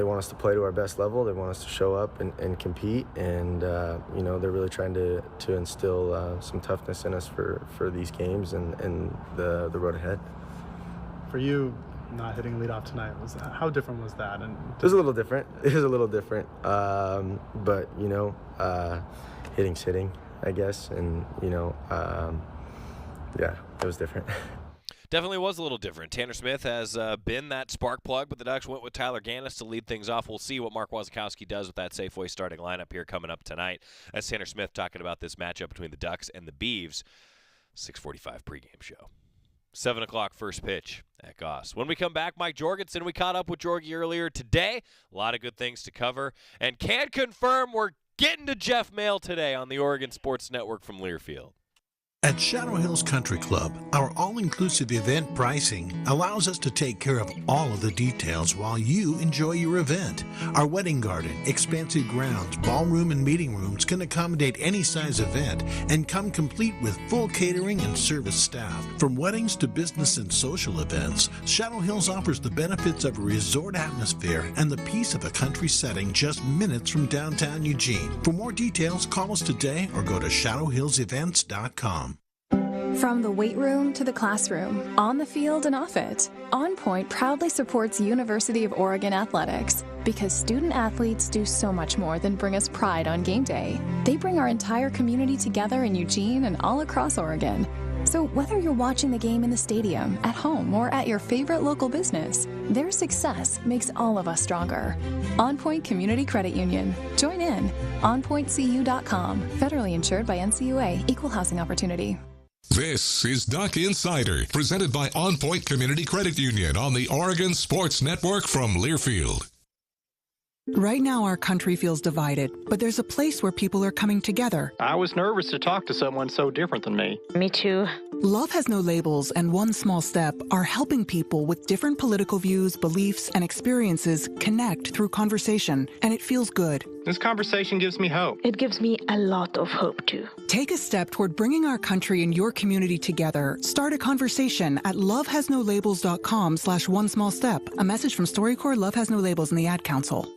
want us to play to our best level. They want us to show up and compete. And, they're really trying to instill some toughness in us for these games and the road ahead. For you, not hitting leadoff tonight, how different was that? And it was a little different. But, hitting's hitting, I guess. And, it was different. Definitely was a little different. Tanner Smith has been that spark plug, but the Ducks went with Tyler Gannis to lead things off. We'll see what Mark Wasikowski does with that Safeway starting lineup here coming up tonight. That's Tanner Smith talking about this matchup between the Ducks and the Beavs. 6:45 pregame show. 7 o'clock first pitch at Goss. When we come back, Mike Jorgensen, we caught up with Jorgy earlier today. A lot of good things to cover. And can confirm we're getting to Jeff Mail today on the Oregon Sports Network from Learfield. At Shadow Hills Country Club, our all-inclusive event pricing allows us to take care of all of the details while you enjoy your event. Our wedding garden, expansive grounds, ballroom, and meeting rooms can accommodate any size event and come complete with full catering and service staff. From weddings to business and social events, Shadow Hills offers the benefits of a resort atmosphere and the peace of a country setting just minutes from downtown Eugene. For more details, call us today or go to shadowhillsevents.com. From the weight room to the classroom, on the field and off it, On Point proudly supports University of Oregon athletics because student athletes do so much more than bring us pride on game day. They bring our entire community together in Eugene and all across Oregon. So whether you're watching the game in the stadium, at home, or at your favorite local business, their success makes all of us stronger. On Point Community Credit Union. Join in. OnPointCU.com. Federally insured by NCUA. Equal housing opportunity. This is Duck Insider, presented by On Point Community Credit Union on the Oregon Sports Network from Learfield. Right now, our country feels divided, but there's a place where people are coming together. I was nervous to talk to someone so different than me. Me too. Love Has No Labels and One Small Step are helping people with different political views, beliefs, and experiences connect through conversation, and it feels good. This conversation gives me hope. It gives me a lot of hope, too. Take a step toward bringing our country and your community together. Start a conversation at lovehasnolabels.com/one small step. A message from StoryCorps, Love Has No Labels, and the Ad Council.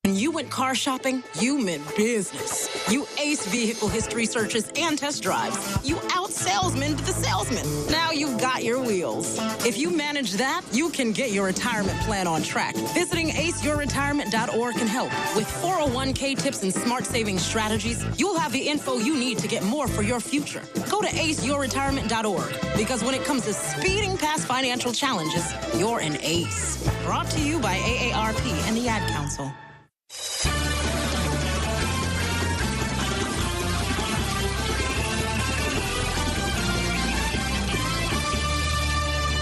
When you went car shopping, you meant business. You aced vehicle history searches and test drives. You out-salesmaned the salesman. Now you've got your wheels. If you manage that, you can get your retirement plan on track. Visiting aceyourretirement.org can help. With 401k tips and smart saving strategies, you'll have the info you need to get more for your future. Go to aceyourretirement.org, because when it comes to speeding past financial challenges, you're an ace. Brought to you by AARP and the Ad Council.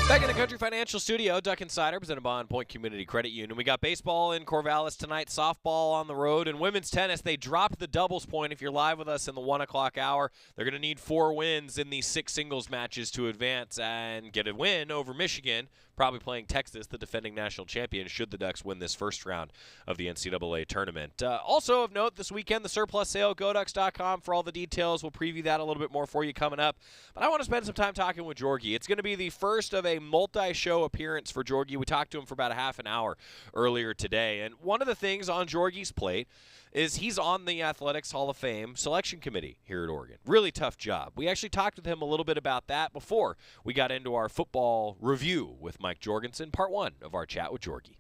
Back in the Country Financial Studio, Duck Insider, presented by On Point Community Credit Union. We got baseball in Corvallis tonight, softball on the road, and women's tennis. They dropped the doubles point. If you're live with us in the 1 o'clock hour, they're going to need 4 wins in these 6 singles matches to advance and get a win over Michigan, probably playing Texas, the defending national champion, should the Ducks win this first round of the NCAA tournament. Also of note, this weekend, the surplus sale, GoDucks.com for all the details. We'll preview that a little bit more for you coming up. But I want to spend some time talking with Jorgy. It's going to be the first of a multi-show appearance for Jorgy. We talked to him for about a half an hour earlier today. And one of the things on Jorgy's plate is he's on the Athletics Hall of Fame selection committee here at Oregon. Really tough job. We actually talked with him a little bit about that before we got into our football review with Mike Jorgensen, part 1 of our chat with Jorgy.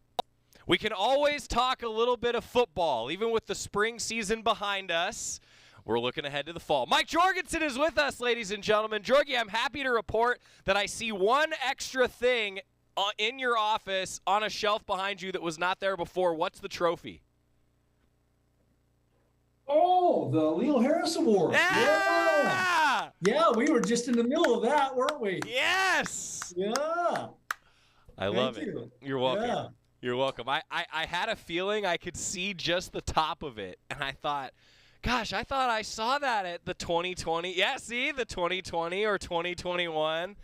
We can always talk a little bit of football, even with the spring season behind us. We're looking ahead to the fall. Mike Jorgensen is with us, ladies and gentlemen. Jorgy, I'm happy to report that I see one extra thing in your office on a shelf behind you that was not there before. What's the trophy? Oh, the Leo Harris Award. Yeah, we were just in the middle of that, weren't we? Yes. Yeah. I love it. You're welcome. Yeah. You're welcome. I had a feeling I could see just the top of it, and I thought, gosh, I thought I saw that at the 2020. Yeah, see, the 2020 or 2021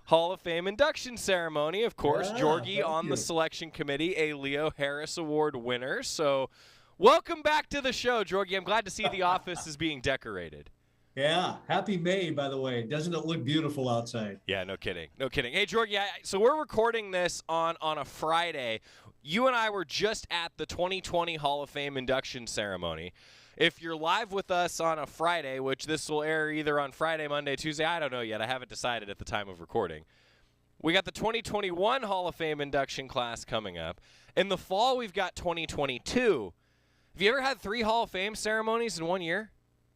Hall of Fame induction ceremony. Of course, Jorgy on the selection committee, a Leo Harris Award winner. So welcome back to the show, Jorgy. I'm glad to see the office is being decorated. Yeah. Happy May, by the way. Doesn't it look beautiful outside? Yeah, no kidding. No kidding. Hey, Jorgy, so we're recording this on a Friday. You and I were just at the 2020 Hall of Fame induction ceremony. If you're live with us on a Friday, which this will air either on Friday, Monday, Tuesday, I don't know yet. I haven't decided at the time of recording. We got the 2021 Hall of Fame induction class coming up. In the fall, we've got 2022. Have you ever had 3 Hall of Fame ceremonies in one year?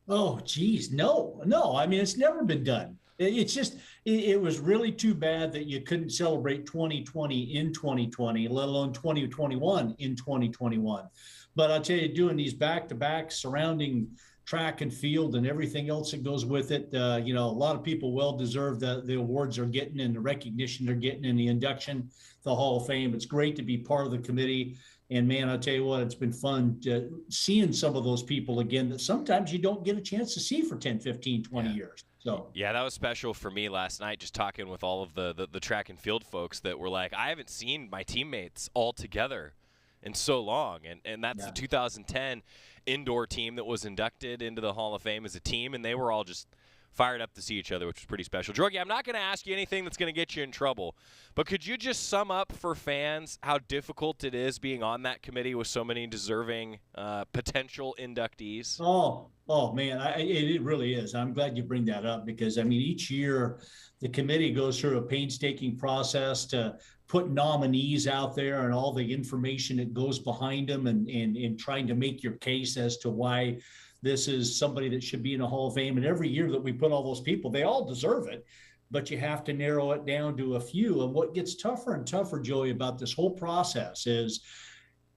Oh, geez. No. I mean, it's never been done. It's just, it was really too bad that you couldn't celebrate 2020 in 2020, let alone 2021 in 2021. But I'll tell you, doing these back-to-back surrounding track and field and everything else that goes with it, a lot of people well-deserved the awards they're getting and the recognition they're getting in the induction, the Hall of Fame. It's great to be part of the committee. And, man, I'll tell you what, it's been fun seeing some of those people again that sometimes you don't get a chance to see for 10, 15, 20 years. So yeah, that was special for me last night, just talking with all of the track and field folks that were like, I haven't seen my teammates all together in so long. And that's the 2010 indoor team that was inducted into the Hall of Fame as a team, and they were all just fired up to see each other, which was pretty special. Jorgy, I'm not going to ask you anything that's going to get you in trouble, but could you just sum up for fans how difficult it is being on that committee with so many deserving potential inductees? Oh man, it really is. I'm glad you bring that up because, I mean, each year the committee goes through a painstaking process to put nominees out there and all the information that goes behind them and trying to make your case as to why this is somebody that should be in a Hall of Fame. And every year that we put all those people, they all deserve it, but you have to narrow it down to a few. And what gets tougher and tougher, Joey, about this whole process is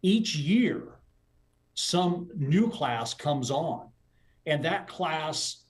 each year some new class comes on, and that class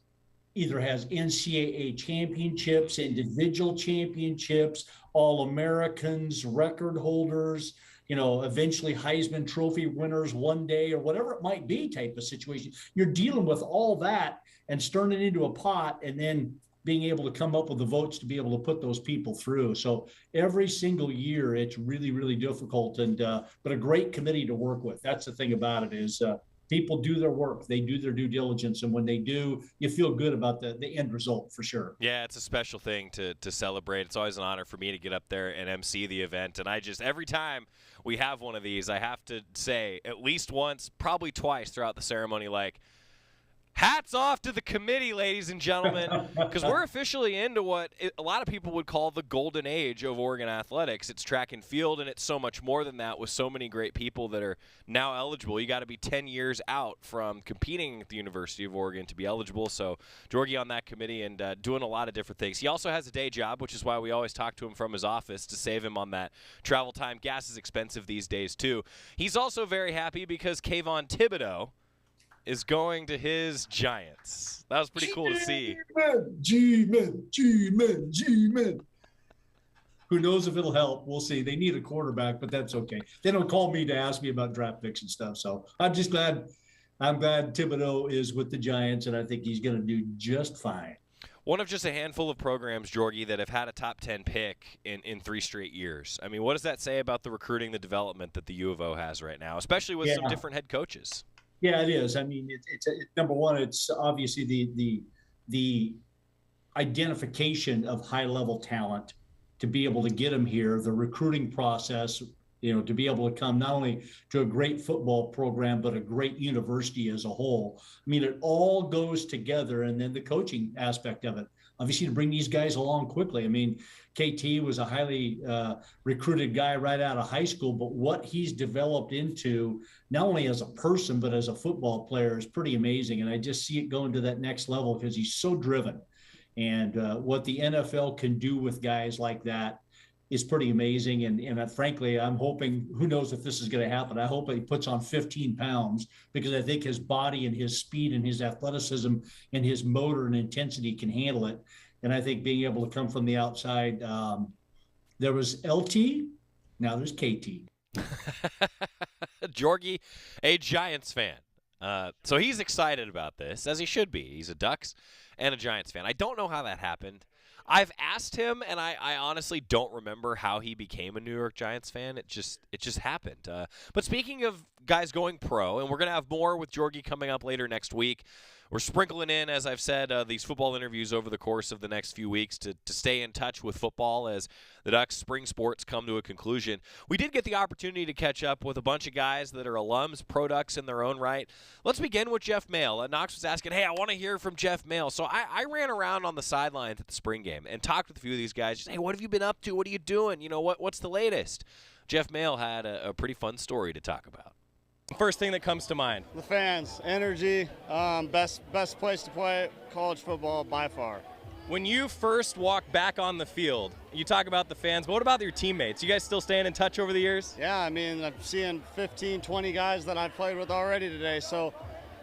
either has NCAA championships, individual championships, All-Americans, record holders, eventually Heisman Trophy winners one day or whatever it might be type of situation. You're dealing with all that and stirring it into a pot and then being able to come up with the votes to be able to put those people through. So every single year, it's really, really difficult, but a great committee to work with. That's the thing about it is people do their work. They do their due diligence. And when they do, you feel good about the end result for sure. Yeah, it's a special thing to celebrate. It's always an honor for me to get up there and MC the event. And every time we have one of these, I have to say at least once, probably twice throughout the ceremony, like, hats off to the committee, ladies and gentlemen, because we're officially into what a lot of people would call the golden age of Oregon athletics. It's track and field, and it's so much more than that with so many great people that are now eligible. You got to be 10 years out from competing at the University of Oregon to be eligible. So Jorgy on that committee and doing a lot of different things. He also has a day job, which is why we always talk to him from his office to save him on that travel time. Gas is expensive these days, too. He's also very happy because Kayvon Thibodeau is going to his Giants. That was pretty cool to see. G-men. Who knows if it'll help? We'll see. They need a quarterback, but that's okay. They don't call me to ask me about draft picks and stuff. So I'm just glad. I'm glad Thibodeau is with the Giants, and I think he's going to do just fine. One of just a handful of programs, Jorgy, that have had a top 10 pick in 3 straight years. I mean, what does that say about the recruiting, the development that the U of O has right now, especially with some different head coaches? Yeah, it is. I mean, it's number one, it's obviously the identification of high-level talent to be able to get them here, the recruiting process, to be able to come not only to a great football program, but a great university as a whole. I mean, it all goes together. And then the coaching aspect of it, obviously, to bring these guys along quickly. I mean, KT was a highly recruited guy right out of high school, but what he's developed into, not only as a person, but as a football player, is pretty amazing. And I just see it going to that next level because he's so driven. And what the NFL can do with guys like that is pretty amazing. And frankly, I'm hoping, who knows if this is going to happen. I hope he puts on 15 pounds, because I think his body and his speed and his athleticism and his motor and intensity can handle it. And I think being able to come from the outside, there was LT, now there's KT. Jorgy, a Giants fan. So he's excited about this, as he should be. He's a Ducks and a Giants fan. I don't know how that happened. I've asked him, and I honestly don't remember how he became a New York Giants fan. It just happened. But speaking of guys going pro, and we're going to have more with Jorgy coming up later next week. We're sprinkling in, as I've said, these football interviews over the course of the next few weeks to stay in touch with football as the Ducks spring sports come to a conclusion. We did get the opportunity to catch up with a bunch of guys that are alums, pro Ducks in their own right. Let's begin with Jeff Mail. Knox was asking, hey, I want to hear from Jeff Mail. So I ran around on the sidelines at the spring game and talked with a few of these guys. Just, hey, what have you been up to? What are you doing? What's the latest? Jeff Mail had a pretty fun story to talk about. First thing that comes to mind. The fans, energy, best place to play college football by far. When you first walk back on the field, you talk about the fans, but what about your teammates? You guys still staying in touch over the years? Yeah, I mean, I'm seeing 15, 20 guys that I've played with already today, so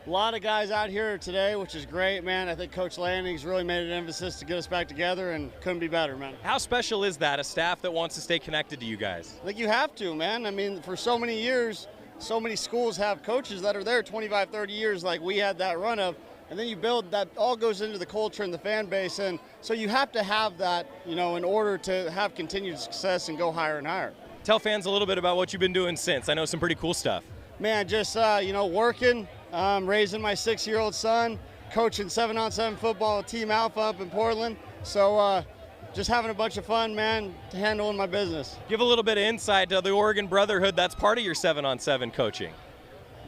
a lot of guys out here today, which is great, man. I think Coach Landing's really made an emphasis to get us back together, and couldn't be better, man. How special is that, a staff that wants to stay connected to you guys? I think you have to, man. I mean, for so many years, so many schools have coaches that are there 25, 30 years like we had that run of, and then you build that, all goes into the culture and the fan base, and so you have to have that, in order to have continued success and go higher and higher. Tell fans a little bit about what you've been doing since. I know some pretty cool stuff. Man, just, working, raising my 6-year-old son, coaching 7-on-7 football at Team Alpha up in Portland, so just having a bunch of fun, man, handling my business. Give a little bit of insight to the Oregon Brotherhood. That's part of your 7-on-7 coaching.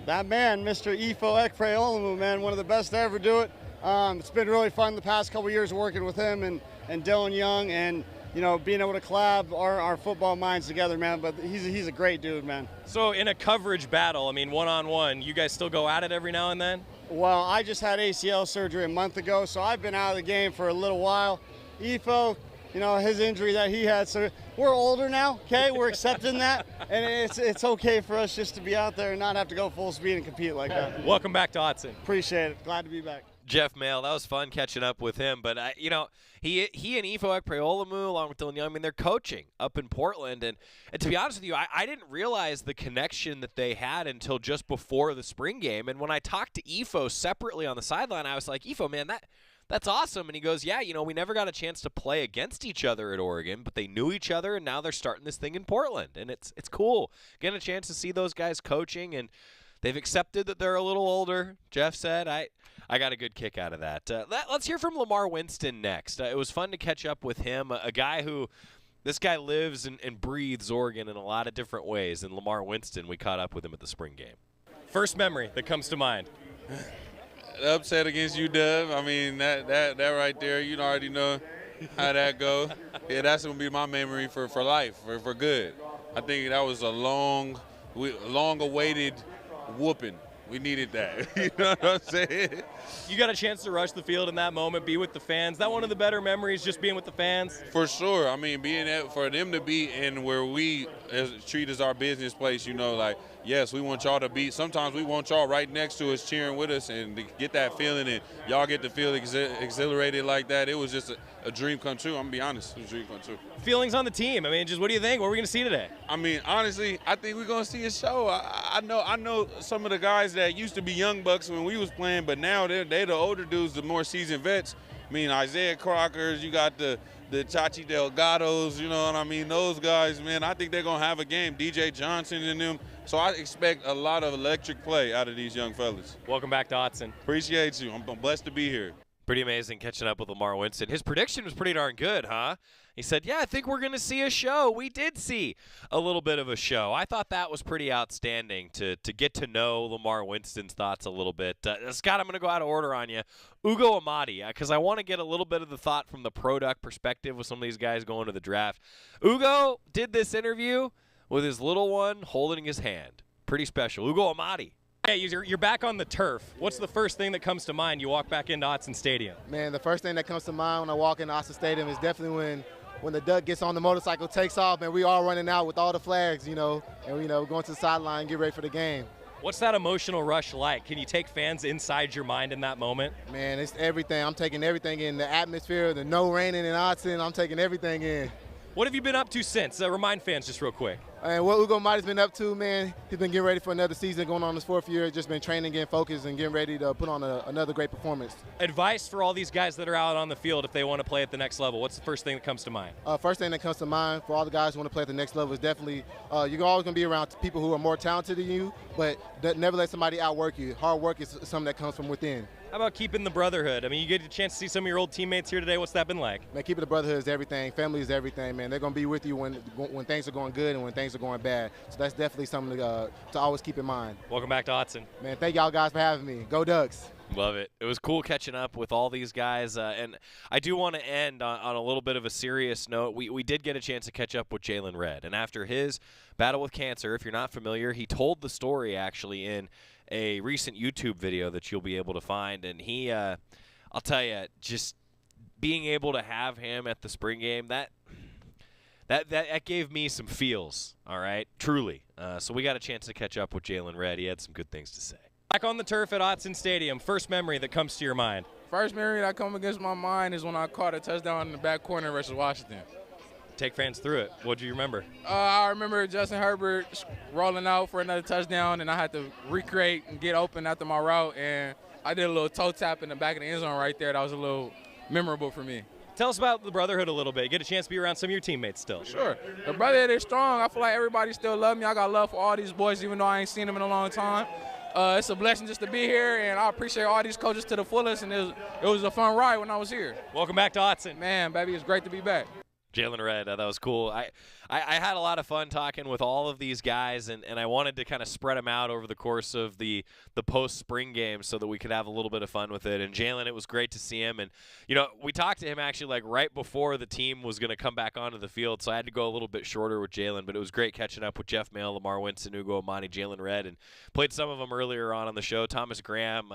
That man, Mr. Ifo Ekpreolumu, man, one of the best to ever do it. It's been really fun the past couple years working with him and Dylan Young, and being able to collab our football minds together, man. But he's a great dude, man. So in a coverage battle, I mean, one-on-one, you guys still go at it every now and then? Well, I just had ACL surgery a month ago, so I've been out of the game for a little while. Ifo, his injury that he had. So we're older now, okay? We're accepting that. And it's okay for us just to be out there and not have to go full speed and compete like that. Welcome back to Autzen. Appreciate it. Glad to be back. Jeff Mail, that was fun catching up with him. But, he and Ifo Ekpreolumu, along with Dylan Young, I mean, they're coaching up in Portland. And to be honest with you, I didn't realize the connection that they had until just before the spring game. And when I talked to Ifo separately on the sideline, I was like, Ifo, man, that's awesome. And he goes, yeah, we never got a chance to play against each other at Oregon, but they knew each other, and now they're starting this thing in Portland. And it's cool getting a chance to see those guys coaching, and they've accepted that they're a little older. Jeff said, I got a good kick out of that. Let's hear from Lamar Winston next. It was fun to catch up with him, a guy who this guy lives and breathes Oregon in a lot of different ways. And Lamar Winston, we caught up with him at the spring game. First memory that comes to mind. The upset against UW, I mean, that right there, you already know how that go. Yeah, that's going to be my memory for life, for good. I think that was a long-awaited whooping. We needed that. You know what I'm saying? You got a chance to rush the field in that moment, be with the fans. That one of the better memories, just being with the fans? For sure. I mean, for them to be in where we treat as our business place, yes, we want y'all to be. Sometimes we want y'all right next to us cheering with us and to get that feeling, and y'all get to feel exhilarated like that. It was just a dream come true. I'm going to be honest. It was a dream come true. Feelings on the team. I mean, just what do you think? What are we going to see today? I mean, honestly, I think we're going to see a show. I know some of the guys that used to be young bucks when we was playing, but now they're the older dudes, the more seasoned vets. I mean, Isaiah Crockers, you got the Chachi Delgados, you know what I mean? Those guys, man, I think they're going to have a game. DJ Johnson and them. So I expect a lot of electric play out of these young fellas. Welcome back to Autzen. Appreciate you. I'm blessed to be here. Pretty amazing catching up with Lamar Winston. His prediction was pretty darn good, huh? He said, yeah, I think we're going to see a show. We did see a little bit of a show. I thought that was pretty outstanding to get to know Lamar Winston's thoughts a little bit. Scott, I'm going to go out of order on you. Ugo Amadi, because I want to get a little bit of the thought from the product perspective with some of these guys going to the draft. Ugo did this interview with his little one holding his hand. Pretty special. Ugo Amadi. Hey, you're back on the turf. What's the first thing that comes to mind you walk back into Autzen Stadium? Man, the first thing that comes to mind when I walk into Autzen Stadium is definitely when the duck gets on the motorcycle, takes off, and we all running out with all the flags, and going to the sideline and get ready for the game. What's that emotional rush like? Can you take fans inside your mind in that moment? Man, it's everything. I'm taking everything in. The atmosphere, the no raining in Autzen, I'm taking everything in. What have you been up to since? Remind fans just real quick. And what Ugo Amadi's been up to, man, he's been getting ready for another season, going on his 4th year, just been training, getting focused, and getting ready to put on another great performance. Advice for all these guys that are out on the field if they want to play at the next level. What's the first thing that comes to mind? First thing that comes to mind for all the guys who want to play at the next level is definitely you're always going to be around people who are more talented than you, but never let somebody outwork you. Hard work is something that comes from within. How about keeping the brotherhood? I mean, you get a chance to see some of your old teammates here today. What's that been like? Man, keeping the brotherhood is everything. Family is everything, man. They're going to be with you when things are going good and when things are going bad. So that's definitely something to always keep in mind. Welcome back to Autzen. Man, thank y'all guys for having me. Go Ducks. Love it. It was cool catching up with all these guys. And I do want to end on a little bit of a serious note. We did get a chance to catch up with Jalen Redd. And after his battle with cancer, if you're not familiar, he told the story actually in a recent YouTube video that you'll be able to find. And he, I'll tell you, just being able to have him at the spring game, that gave me some feels, all right, truly. So we got a chance to catch up with Jalen Redd. He had some good things to say. Back on the turf at Autzen Stadium, first memory that comes to your mind? First memory that comes against my mind is when I caught a touchdown in the back corner versus Washington. Take fans through it. What do you remember? I remember Justin Herbert rolling out for another touchdown, and I had to recreate and get open after my route, and I did a little toe tap in the back of the end zone right there. That was a little memorable for me. Tell us about the brotherhood a little bit. You get a chance to be around some of your teammates still. Sure. The brotherhood is strong. I feel like everybody still loves me. I got love for all these boys, even though I ain't seen them in a long time. It's a blessing just to be here, and I appreciate all these coaches to the fullest, and it was a fun ride when I was here. Welcome back to Autzen. Man, baby, it's great to be back. Jalen Redd, that was cool. I had a lot of fun talking with all of these guys, and I wanted to kind of spread them out over the course of the post-spring game so that we could have a little bit of fun with it. And Jalen, it was great to see him. And, we talked to him actually like right before the team was going to come back onto the field, so I had to go a little bit shorter with Jalen. But it was great catching up with Jeff Mail, Lamar Winston, Ugo Amadi, Jalen Redd, and played some of them earlier on the show. Thomas Graham,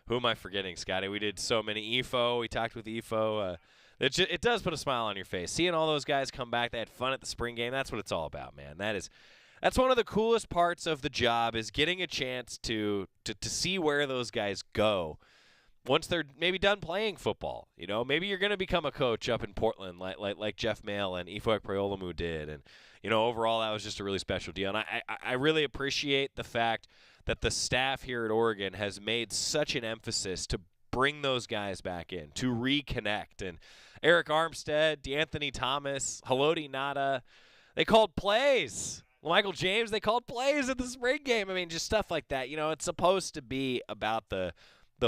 who am I forgetting, Scotty? We did so many. EFO, we talked with EFO. It does put a smile on your face. Seeing all those guys come back, they had fun at the spring game. That's what it's all about, man. That's one of the coolest parts of the job is getting a chance to see where those guys go once they're maybe done playing football. Maybe you're going to become a coach up in Portland like Jeff Mail and Ifo Ekpreolomu did. And, overall that was just a really special deal. And I really appreciate the fact that the staff here at Oregon has made such an emphasis to bring those guys back in, to reconnect. And Eric Armstead, DeAnthony Thomas, Haloti Ngata, they called plays. Michael James, they called plays at the spring game. I mean, just stuff like that. It's supposed to be about the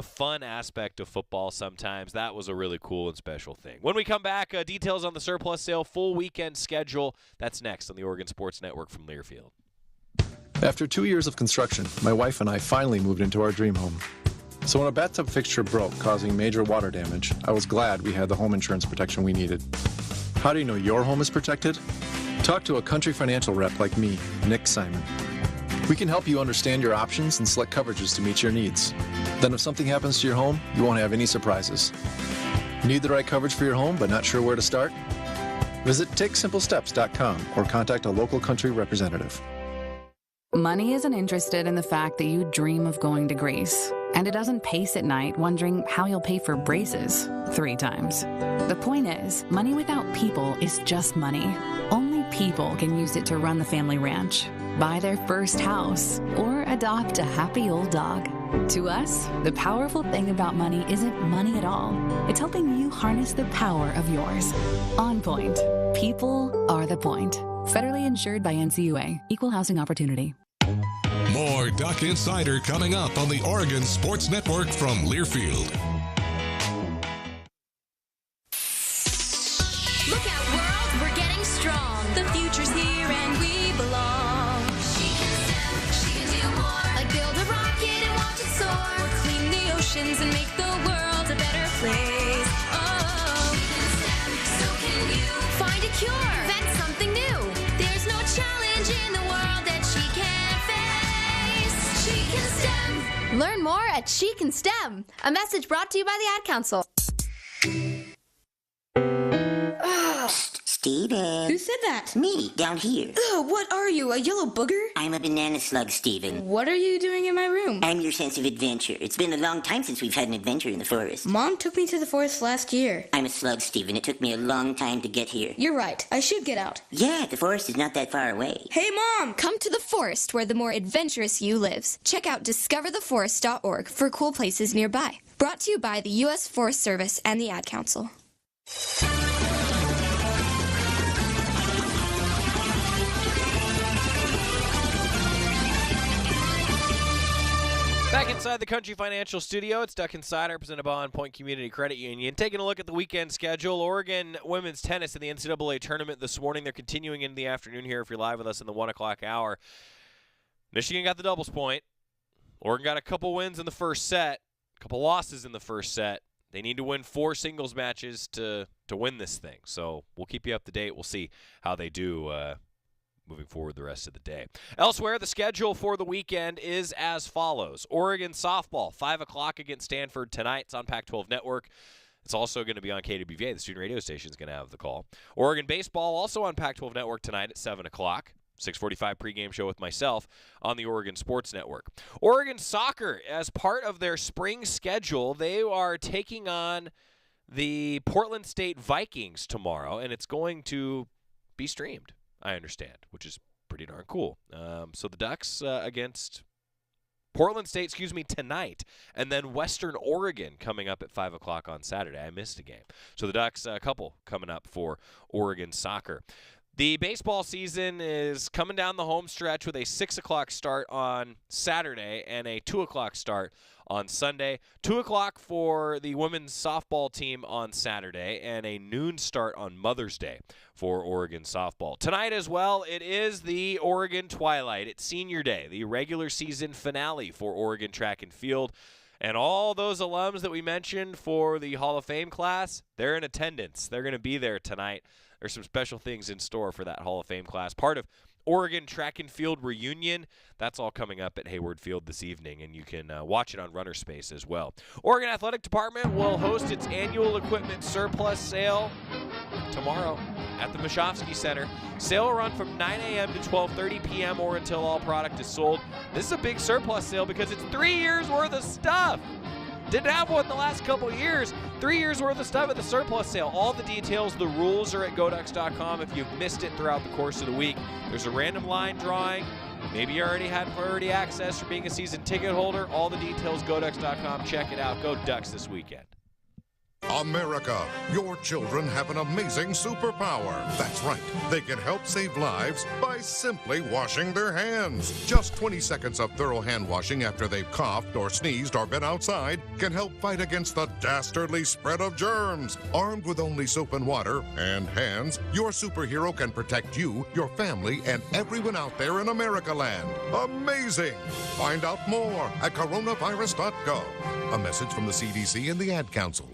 fun aspect of football sometimes. That was a really cool and special thing. When we come back, details on the surplus sale, full weekend schedule. That's next on the Oregon Sports Network from Learfield. After 2 years of construction, my wife and I finally moved into our dream home. So when a bathtub fixture broke, causing major water damage, I was glad we had the home insurance protection we needed. How do you know your home is protected? Talk to a country financial rep like me, Nick Simon. We can help you understand your options and select coverages to meet your needs. Then if something happens to your home, you won't have any surprises. Need the right coverage for your home but not sure where to start? Visit TakeSimpleSteps.com or contact a local country representative. Money isn't interested in the fact that you dream of going to Greece. And it doesn't pace at night wondering how you'll pay for braces 3 times. The point is, money without people is just money. Only people can use it to run the family ranch, buy their first house, or adopt a happy old dog. To us, the powerful thing about money isn't money at all. It's helping you harness the power of yours. On Point. People are the point. Federally insured by NCUA. Equal housing opportunity. More Duck Insider coming up on the Oregon Sports Network from Learfield. Look out, challenge in the world that she can't face. She can STEM. Learn more at She Can STEM. A message brought to you by the Ad Council. Steven. Who said that? Me, down here. Ugh, what are you, a yellow booger? I'm a banana slug, Steven. What are you doing in my room? I'm your sense of adventure. It's been a long time since we've had an adventure in the forest. Mom took me to the forest last year. I'm a slug, Steven. It took me a long time to get here. You're right. I should get out. Yeah, the forest is not that far away. Hey, Mom! Come to the forest where the more adventurous you lives. Check out discovertheforest.org for cool places nearby. Brought to you by the U.S. Forest Service and the Ad Council. Back inside the Country Financial Studio, it's Duck Insider, presented by On Point Community Credit Union. Taking a look at the weekend schedule, Oregon women's tennis in the NCAA tournament this morning. They're continuing into the afternoon here if you're live with us in the 1 o'clock hour. Michigan got the doubles point. Oregon got a couple wins in the first set, a couple losses in the first set. They need to win 4 singles matches to win this thing. So we'll keep you up to date. We'll see how they do moving forward the rest of the day. Elsewhere, the schedule for the weekend is as follows. Oregon softball, 5 o'clock against Stanford tonight. It's on Pac-12 Network. It's also going to be on KWVA. The student radio station is going to have the call. Oregon baseball, also on Pac-12 Network tonight at 7 o'clock. 6:45 pregame show with myself on the Oregon Sports Network. Oregon soccer, as part of their spring schedule, they are taking on the Portland State Vikings tomorrow, and it's going to be streamed, I understand, which is pretty darn cool. So the Ducks against Portland State, tonight, and then Western Oregon coming up at 5 o'clock on Saturday. I missed a game. So the Ducks, a couple coming up for Oregon soccer. The baseball season is coming down the home stretch with a 6 o'clock start on Saturday and a 2 o'clock start on Sunday. 2 o'clock for the women's softball team on Saturday and a noon start on Mother's Day for Oregon softball. Tonight as well, it is the Oregon Twilight. It's Senior Day, the regular season finale for Oregon track and field. And all those alums that we mentioned for the Hall of Fame class, they're in attendance. They're going to be there tonight. There's some special things in store for that Hall of Fame class. Part of Oregon Track and Field Reunion, that's all coming up at Hayward Field this evening, and you can watch it on Runner Space as well. Oregon Athletic Department will host its annual equipment surplus sale tomorrow at the Mashofsky Center. Sale will run from 9 a.m. to 12:30 p.m. or until all product is sold. This is a big surplus sale because it's 3 years worth of stuff. Didn't have one the last couple of years. 3 years worth of stuff at the surplus sale. All the details, the rules are at GoDucks.com. If you've missed it throughout the course of the week, there's a random line drawing. Maybe you already had priority access for being a season ticket holder. All the details, GoDucks.com. Check it out. Go Ducks this weekend. America, your children have an amazing superpower. That's right. They can help save lives by simply washing their hands. Just 20 seconds of thorough hand washing after they've coughed or sneezed or been outside can help fight against the dastardly spread of germs. Armed with only soap and water and hands, your superhero can protect you, your family, and everyone out there in America land. Amazing! Find out more at coronavirus.gov. A message from the CDC and the Ad Council.